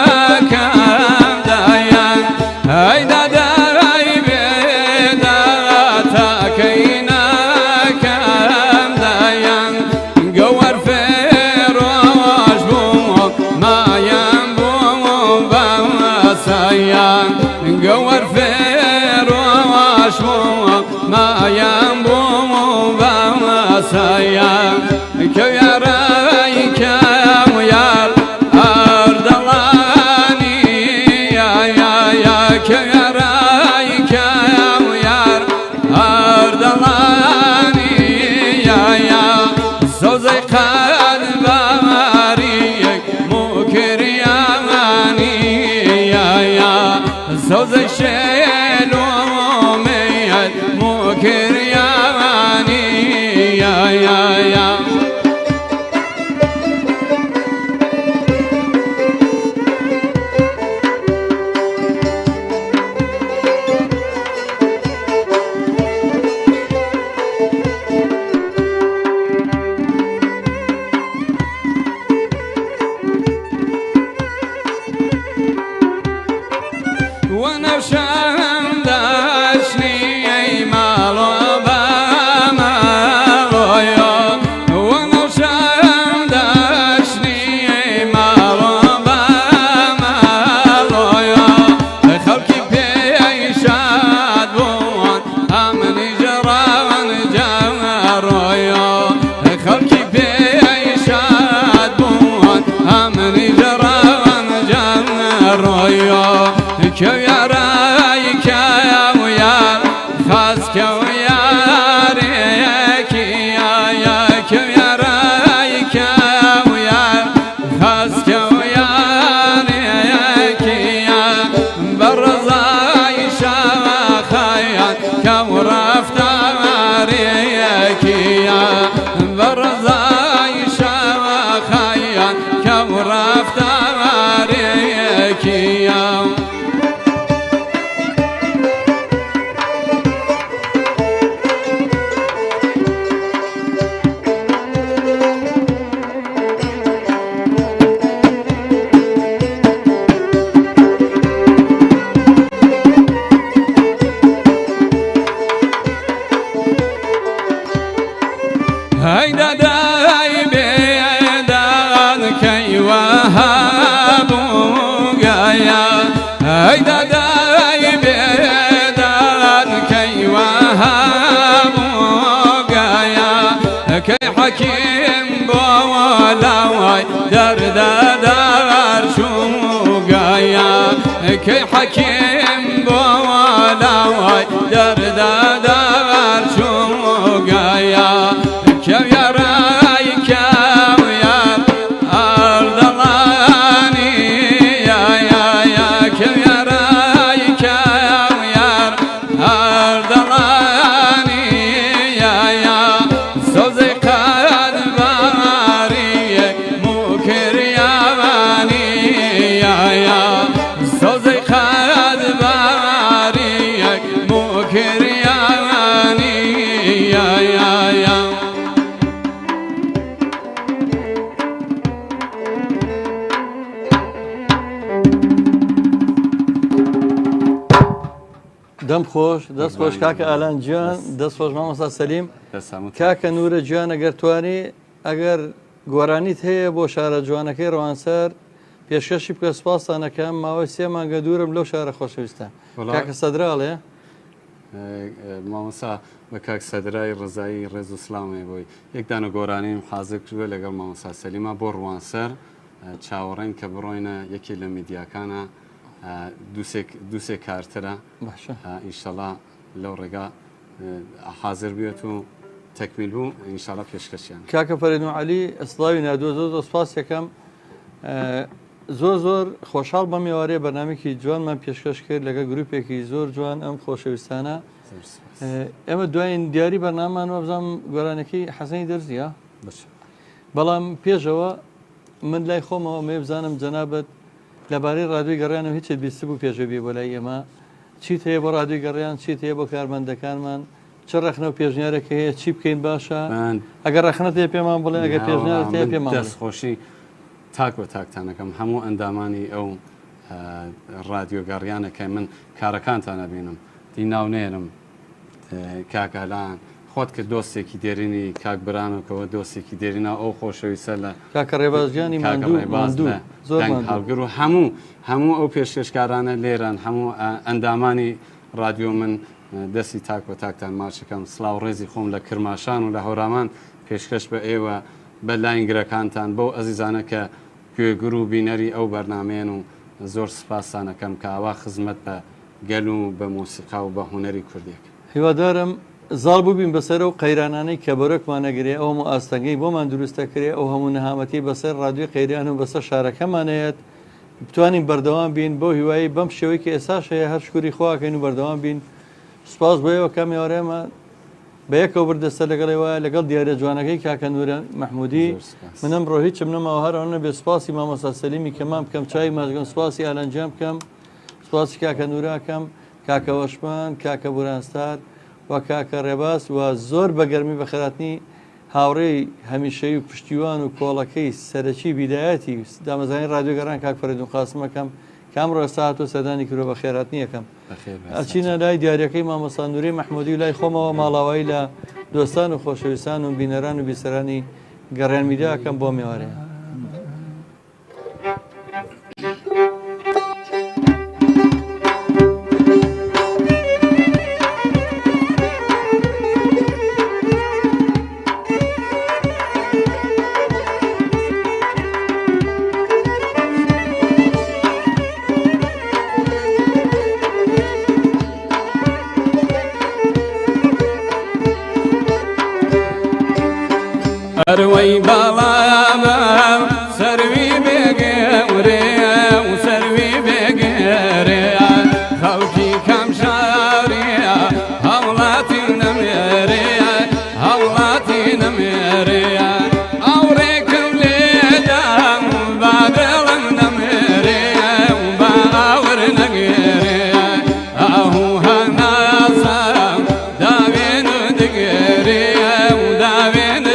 دایان هەیدا دای بێدا تاکەینەکەم دایان گەوەر فێڕۆژ بوو مایەم بوو بەسەیان گەوەر فێڕۆژ بوو مایەم بوو بەسەیان کەوێڕایکە و یار ئەردەڵانی کەوێڕایکە و یار ئەردەڵانی سەوزەی قەلبەماریەک موکریانی سەوزەی شێلۆمەیەت موکریانی ونەوشەم داشتیەی ماڵۆ بەماڵۆیە ونەوشەم داشتیەی ماڵۆ بەماڵۆیە خەڵکی پێی شاد بوون ئەمنی ژەڕاوەن جەڕۆیە خەڵکی پێی شاد بوون ئەمنی ژەڕاوەن جەڕۆیە کەوێڕایکە و یار خاسکە و یارێکیە کەوێڕایکە و یار خاسکە و یارێکیە بەڕەزای شاخەیە کە و ڕەفتارێکیە بەڕەزای شاخەیە کە و ڕەفتارێکیە هەیدا دای بێدان کەیوە هەیدا دای بێدان کەیوە حكيم بولاوي درد دار شوقايا كي حكيم بولاوي درد دار شوقايا كيو يا راي كيو يا أرض الغاني يا كيو يا راي كيو يا أرض الغاني يا سوزي قد باريك مكر يا ماني يا سوزي قد باريك مكر يا ماني يا دەم خۆش دەست خۆش کاکە ئالان گیان دەست خۆش مامۆستا سەلیم کاکە نورە گیان ئەگەر توانی ئەگەر گۆرانیت هەیە بۆ شارە جوانەکەی ڕوانسەر پێشکەشی بکە سوپاسانەکەم ماوەی 3 مانگە دوورم لەو شارە خۆشەویستە کاکە سەدراڵێ مامۆستا بە کاک سەدرای ڕزایی ڕێز و سلامێ بۆی یەکدانە گۆرانیم حازر کردوە لەگەڵ مامۆستا سەلیمە بۆ ڕوانسەر چاوەڕێن کە بڕۆینە یەکی لە میدیاکانە دووسێک کارترە ئینشەڵا لەو ڕێگا حازر بێت و تەکمیل بوو ئینشەڵا پێشکەشیان کاکە فەرێدون عەلی ئەسڵاوی نادووە زۆر سپاس یەکەم زۆر خۆشحاڵ بەم ئێوارەیە بەرنامێکی جوانمان پێشکەش کرد لەگەڵ گروپێکی زۆر جوان ئەم خۆشەویستانە ئێمە دوایین دیاری بەرنامان وەبزانم گۆرانەکەی حەسەنی دەرزیە بەڵام پێشەوە من لای خۆمەوە مێ بزانم جەنابەت لەبارەی ڕادیۆی گەڕیانم هیچێت بیست بوو پێشەوی بۆ لای ئێمە چیت هەیە بۆ ڕادیۆی گەڕیان چیت هەیە بۆ کارمەندەکانمان چ ڕەخنە و پێشنیارێکە هەیە چی بکەین باشە ئەگەر ڕەخنەت هەیە پێمان بڵێ ئەگەر پێشنیارێت هەیە پێمان دەستخۆشی تاک بە تاکتانەکەم هەموو ئەندامانی ئەو ڕادیۆ گەڕیانەکە من کارەکانتانە بینم دی ناونێرم کاکەلان خۆت کرد دۆستێکی دێرینی کاک برانەکەەوە دۆستێکی دێرینا ئەو خۆشەویستە لە کاکە ڕێبازیانی هەڵگر و هەموو ئەو پێشکەشکارانە لێران هەموو ئەندامانی رادیۆ من دەستی تاک بە تاکتان ماچەکەم سلااو ڕێزی خۆم لە کرماشان و لە هەورامان پێشکەش بە ئێوە بە لاینگرەکانتان بەو ئەزیزانە کە گوێگر و بینەری ئەو بەرنمێن و زۆر سپاسانەکەم کە ئاوا خزمەت بە گەل و بە مۆسیقا و بە هوەری کوردێک هیوادارم زاڵ بووبین بەسەر و قەیرانانەی کە بەرەکمانەگرێ ئەو هەموو ئاستەنگەی بۆمان دروستە کرێ ئەو هەموو نەهامەتی بەسەر ڕادیۆی قەیریان و بەسەر شارەکەمانەیەت بتوانین بەردەوام بین بۆ هیوایی بەم شێوەی کە ئێساش هەیە هەر شکوری خواکەین و بەردەوام بین سوپاس بۆیەوە کامیێوارێمە بە یەکەوە بردەستە لەگەڵی وایە لەگەڵ دیارە جوانەکەی کاکە نورە مححمودی منم ڕۆ هیچم نەماوە هەرەوە بێ سوپاسی مامۆستا سەلیمی کەمان بکەم چای مازگەم سوپاسی ئالانجیان بکەم سوپاسی کاکە نوراکەم کاکە وەشمان کاکە بورانستار و کاکە ڕێباس و زۆر بەگەرمی بە خێراتنی هاوڕێی هەمیشەی و پشتیوان و کۆڵەکەی سەرەکی بیدایەتی دامەزانی ڕادیۆگەڕان کاک فەرێدون قاسمەکەم کامڕۆ ساعت و سەدانی کردوە بە خێراتنی یەکەم ئەچینە لای دیارەکەی مامۆستا نوری مححمودی و لای خۆمەوە ماڵاوایی لە دۆستان و خۆشەویستان و بینەران و بیسەرانی گەڕیان میدیاکەم بۆ میوارەیە أروي بابا سروي بقوري وسروي بقوري خوشي كم شاري هولاتي نميري هولاتي نميري أوريك وليدا وبابل نميري وباور نقيري أهو هناسا داوين دقيري وداوين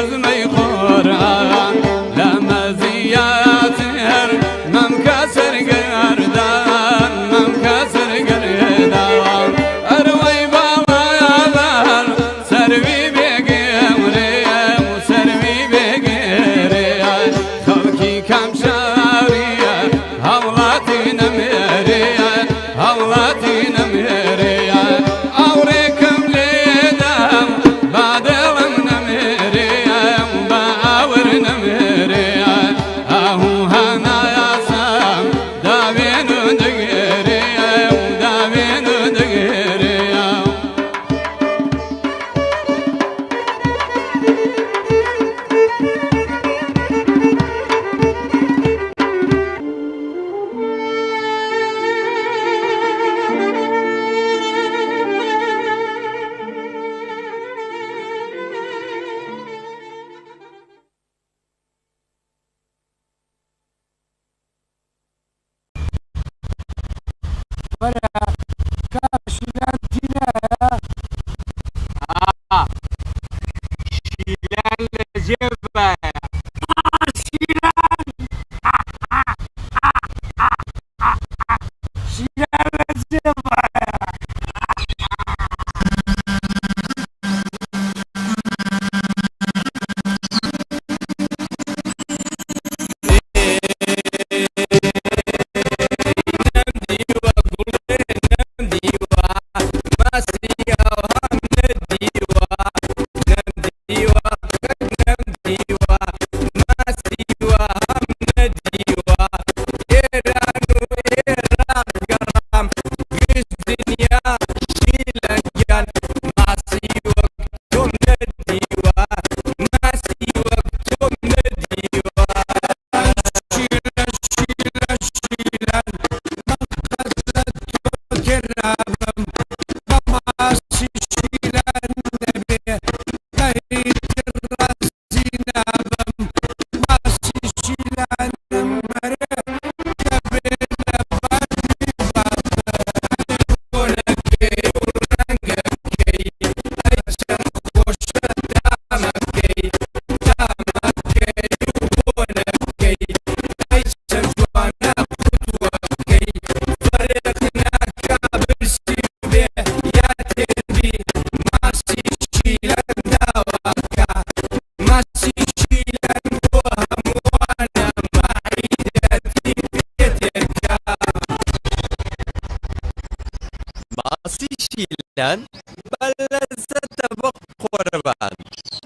خزمي قرآن لما زياتر ممكسر قردان ممكسر قردان أروي بابا يا بار سروي بقمري وسروي بقري خلقي كم شارية هولاتي نمرية هولاتي نمرية أوريكم ليدام بعدهم نمرية وبعور نمرية أهو هنا يا سام دابين ودقرية ودابين ودقرية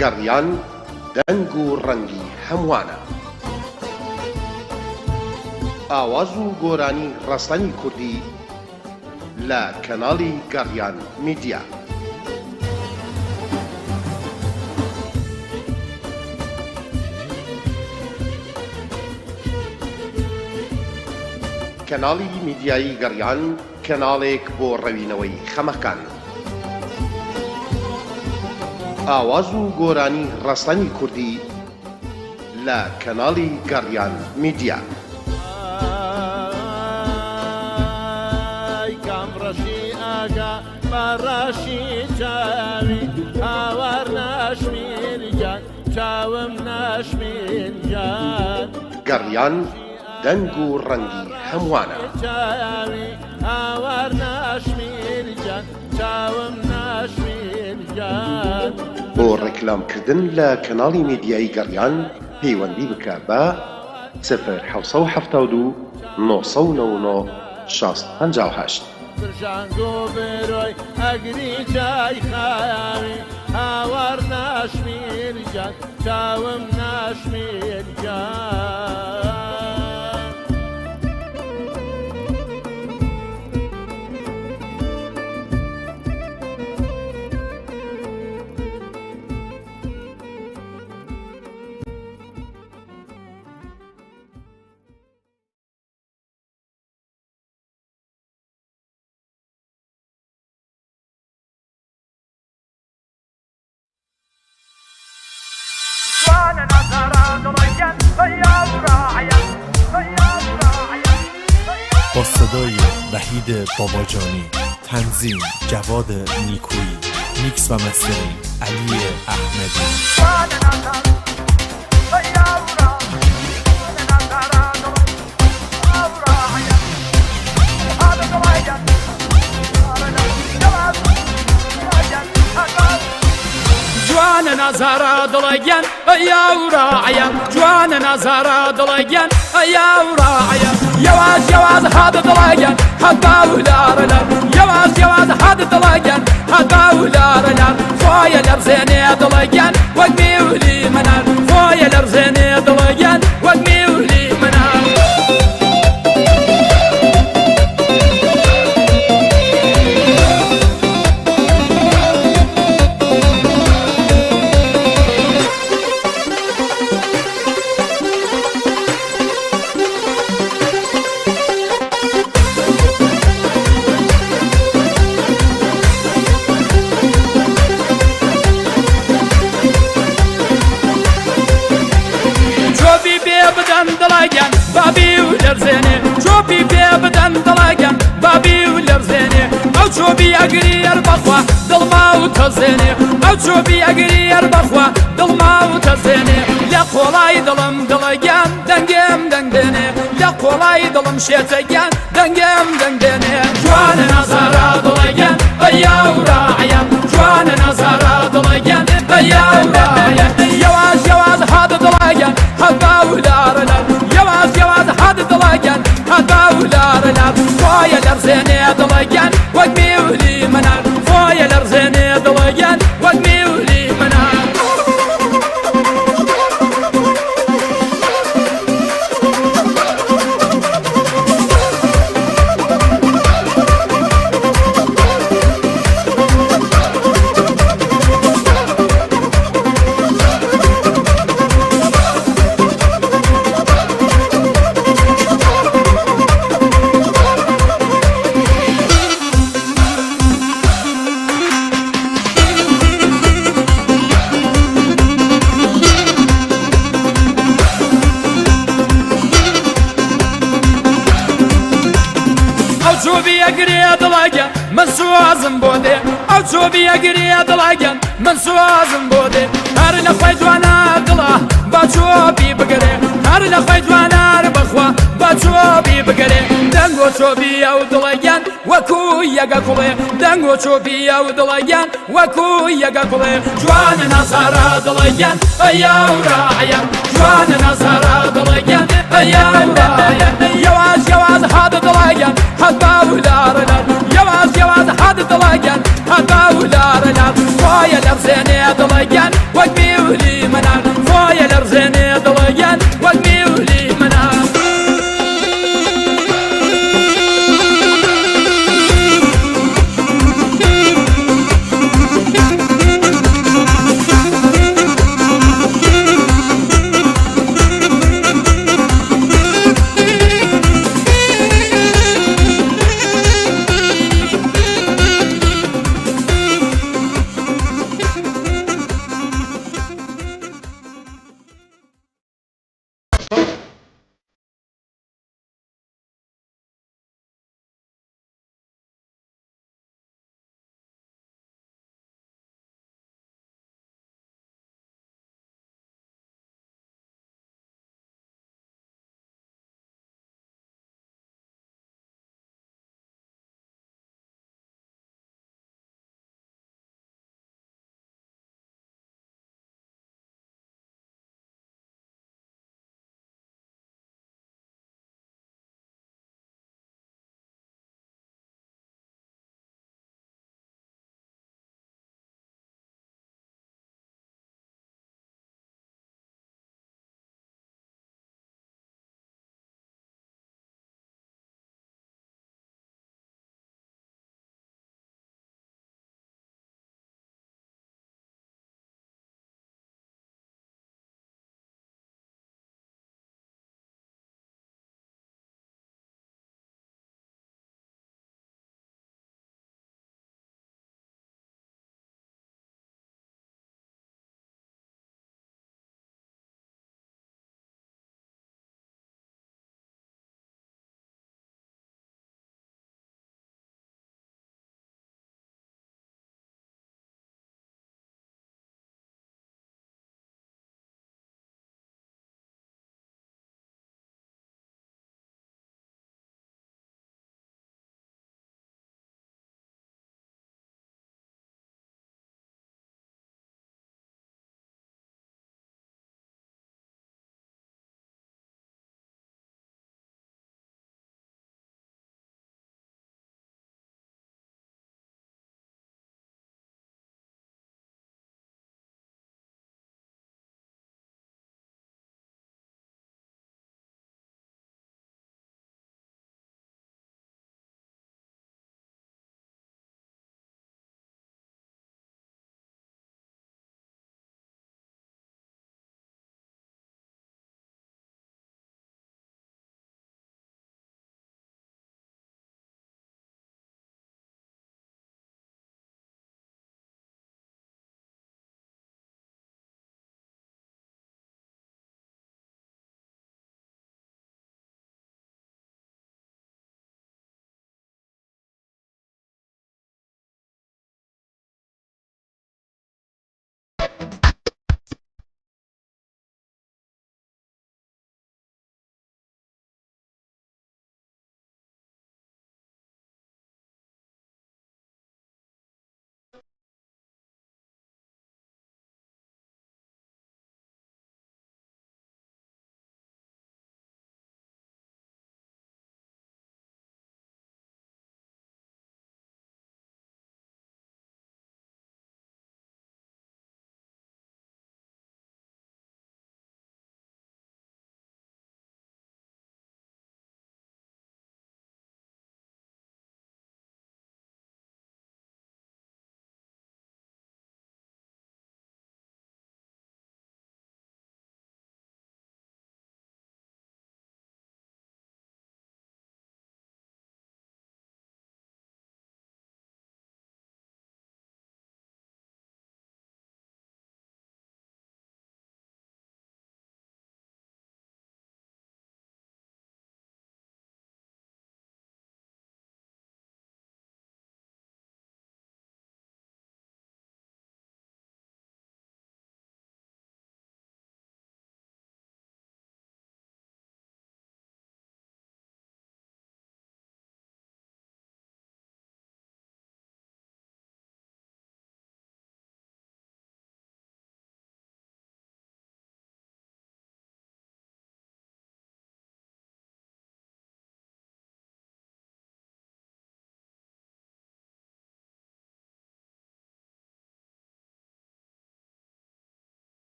گەڕیان دەنگ و ڕەنگی هەمووانە ئاواز و گۆرانی ڕستەنی کوردی لە کەناڵی گەڕیان میدیا کەناڵی میدیایی گەڕیان کەناڵێک بۆ ڕەوینەوەی خەمەکان ئاواز و گۆرانی ڕستەنی کوردی لە کەناڵی گەڕیان میدیا کامڕەشی ئاگا بەڕەشی چاوی ئاوار ناشمیرگان چاوم ناشمیرگان گەڕیان دەنگ و ڕەنگی هەمووانە چاوی ئاوار ناشمیرگان چاوم ناشمیرگان بۆ ڕێکلامکردن لە کەناڵی میدیایی گەڕیان پەیوەندی بکە بە 0 999 658 برژانگۆ بڕۆی ئەگری جای خاوی ئاوار ناشمیرگان چاوم ناشمیرگان با صدای وحید باباجانی، تنظیم جواد نیکویی، میکس و مسترینگ علی احمدی. دڵەگەن ئەیا وڕاعە جوانە نازارە دڵەگەن ئەیا وڕاعە یەواز یەواز هات دڵەگەن هەتا ولارە لەر یەواز یەواز هات دڵەگەن هەتا ولارە لەر خۆیە لەرزێنێ دڵەگەن وەک میولی منە خۆیە لەرزێنێ دڵەگەن وەک میولی منە دڵەگەن بابی و لەرزێنێ چۆپی پێ بدەن دڵەگەن بابی و لەرزێنێ ئەو چۆبی ئەگریر بەخوا دڵما و تەزێنێ ئەو چۆبی ئەگریر بەخوا دڵما و تەزێنێ لە قۆڵای دڵم دڵەگەن دەنگێم دەنگدێنێ لە قۆڵای دڵم شێتەگەن دەنگێم دەنگدێنێ جوانە نازارە دڵەگەن ئەیا وڕاعە جوانە نازارە دڵەگەن ئەیا وڕاعە یەواز یەواز هات دڵەگەن هەتا ولارە لەر یەواز یەواز هات دڵەگەن هەتا ولارە لەر خۆیە لەرزێنێ دڵەگەن وەک میولی منە خۆیە لەرزێنێ دڵەگەن وەک میولی منە من سوازم بۆ دێ ئەو چۆبی ئەگرێ دڵەگەن من سوازم بۆ دێ هەر لە خۆی جوانە دڵە با چۆبی بگرێ هەر لە خۆی جوانار بەخوا با چۆبی بگرێ دەنگ و چۆبی ئەو دڵەگەن وەکو یەگە کوڵێ دەنگ و چۆبی ئەو دڵەگەن وەکو یەگە کوڵێ جوانە نازارە دڵەگەن ئەیا وڕاعە جوانە نازارە دڵەگەن ئەیا وڕاعە یەواز یەواز هات دڵەگەن هەتا ولارە لەر یەواز یەواز هات دڵەگەن هەتا ولارە لەر خۆیە لەرزێنێ دڵەگەن وەک میولی منە خۆیە لەرزێنێ دڵەگەن وەک میولی منە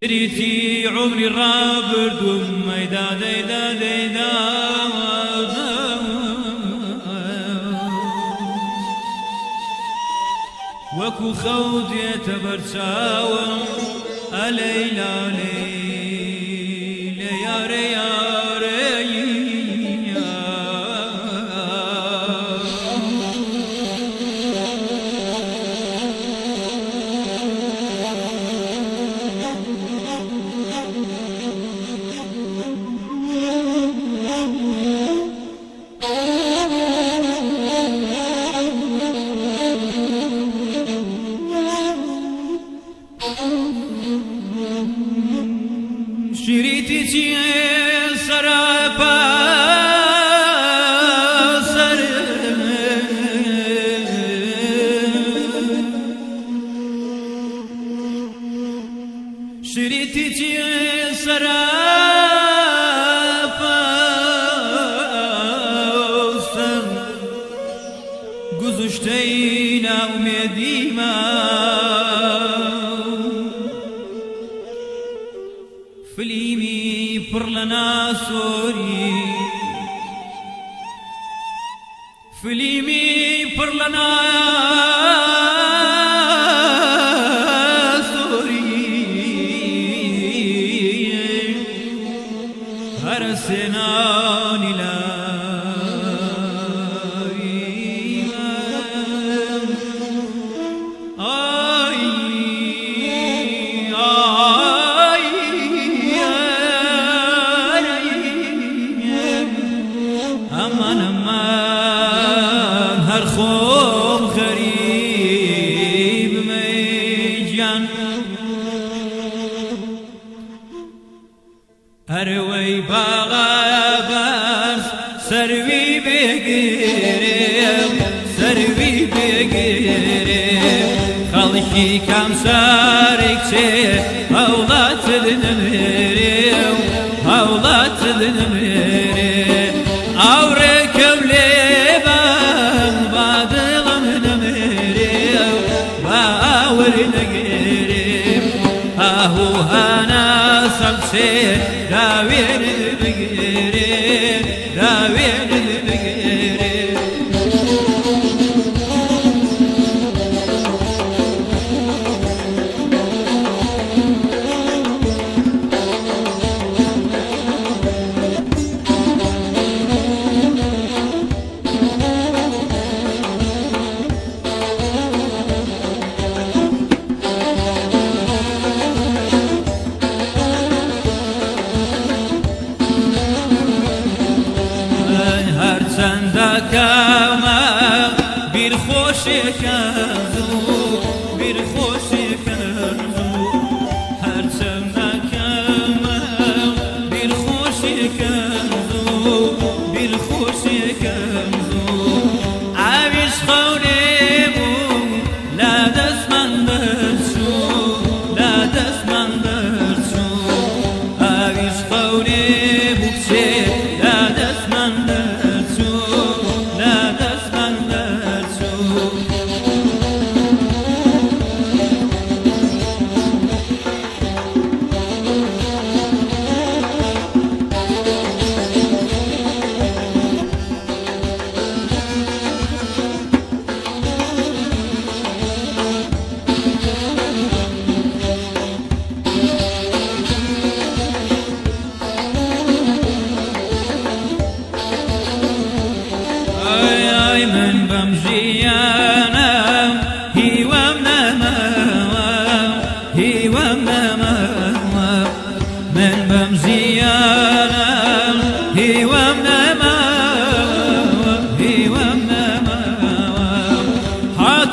شريتي عمري رابردم ميدا ديدا ديدا وكو خودي تبرشاوى أليلا ليلة يا ري يا ري شريتي تي سرابا سر شريتي تي سرابا سر گذشتينا ومديما فليمي برلنا سوري فليمي برلنا سوري هرسناني لا هرخوم غريب ميجان هروي باغاباس سروي بقريب سروي بقريب خلقي كم سارك شيء هولات النمريو هولات النمريو أوركم لبان بادلم نمريو باور نقريب أهو هانا سمسي راوين بقريب راوين بقريب كما بير خوشي كنزو بير خوشي كنزو هر سمنا كما بير خوشي كنزو بير خوشي كنزو عايش خونيمو لا دسمان درسو لا دسمان درسو عايش خونيمو كشي لا دسمان درسو لا دسمان درسو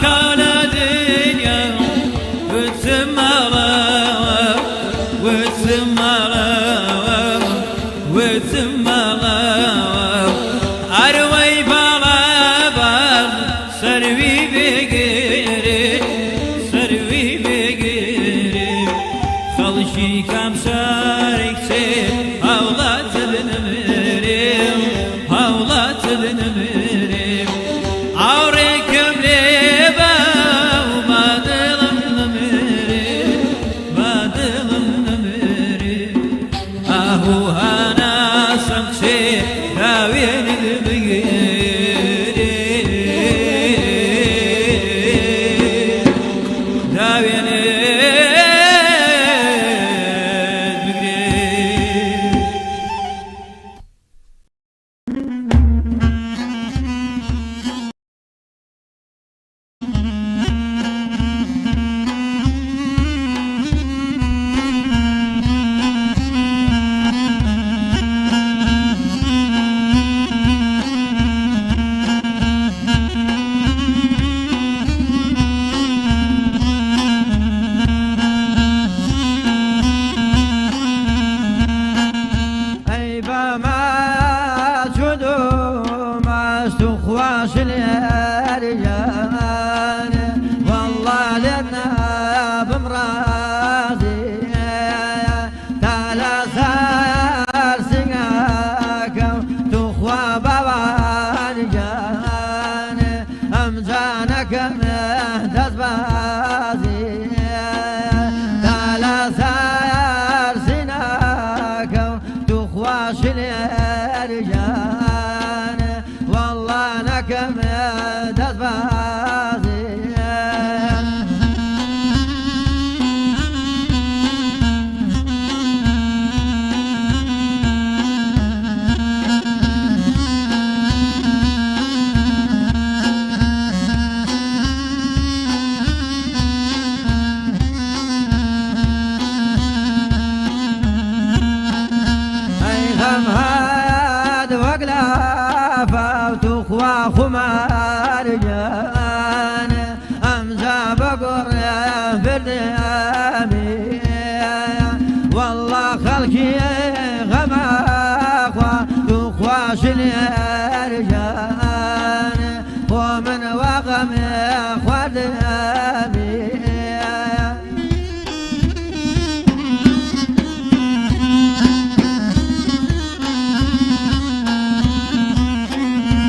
كان دنيا وتمارا وتمارا وتمارا أروي بلابان سروي بقري سروي بقري خلشي كم شارك سير هولات النمريم هولات النمريم عوريكم ليبا وما دلم نمريم ما دلم نمريم أهو هانا سمشي راوين البقيري راوين ومن وغم خد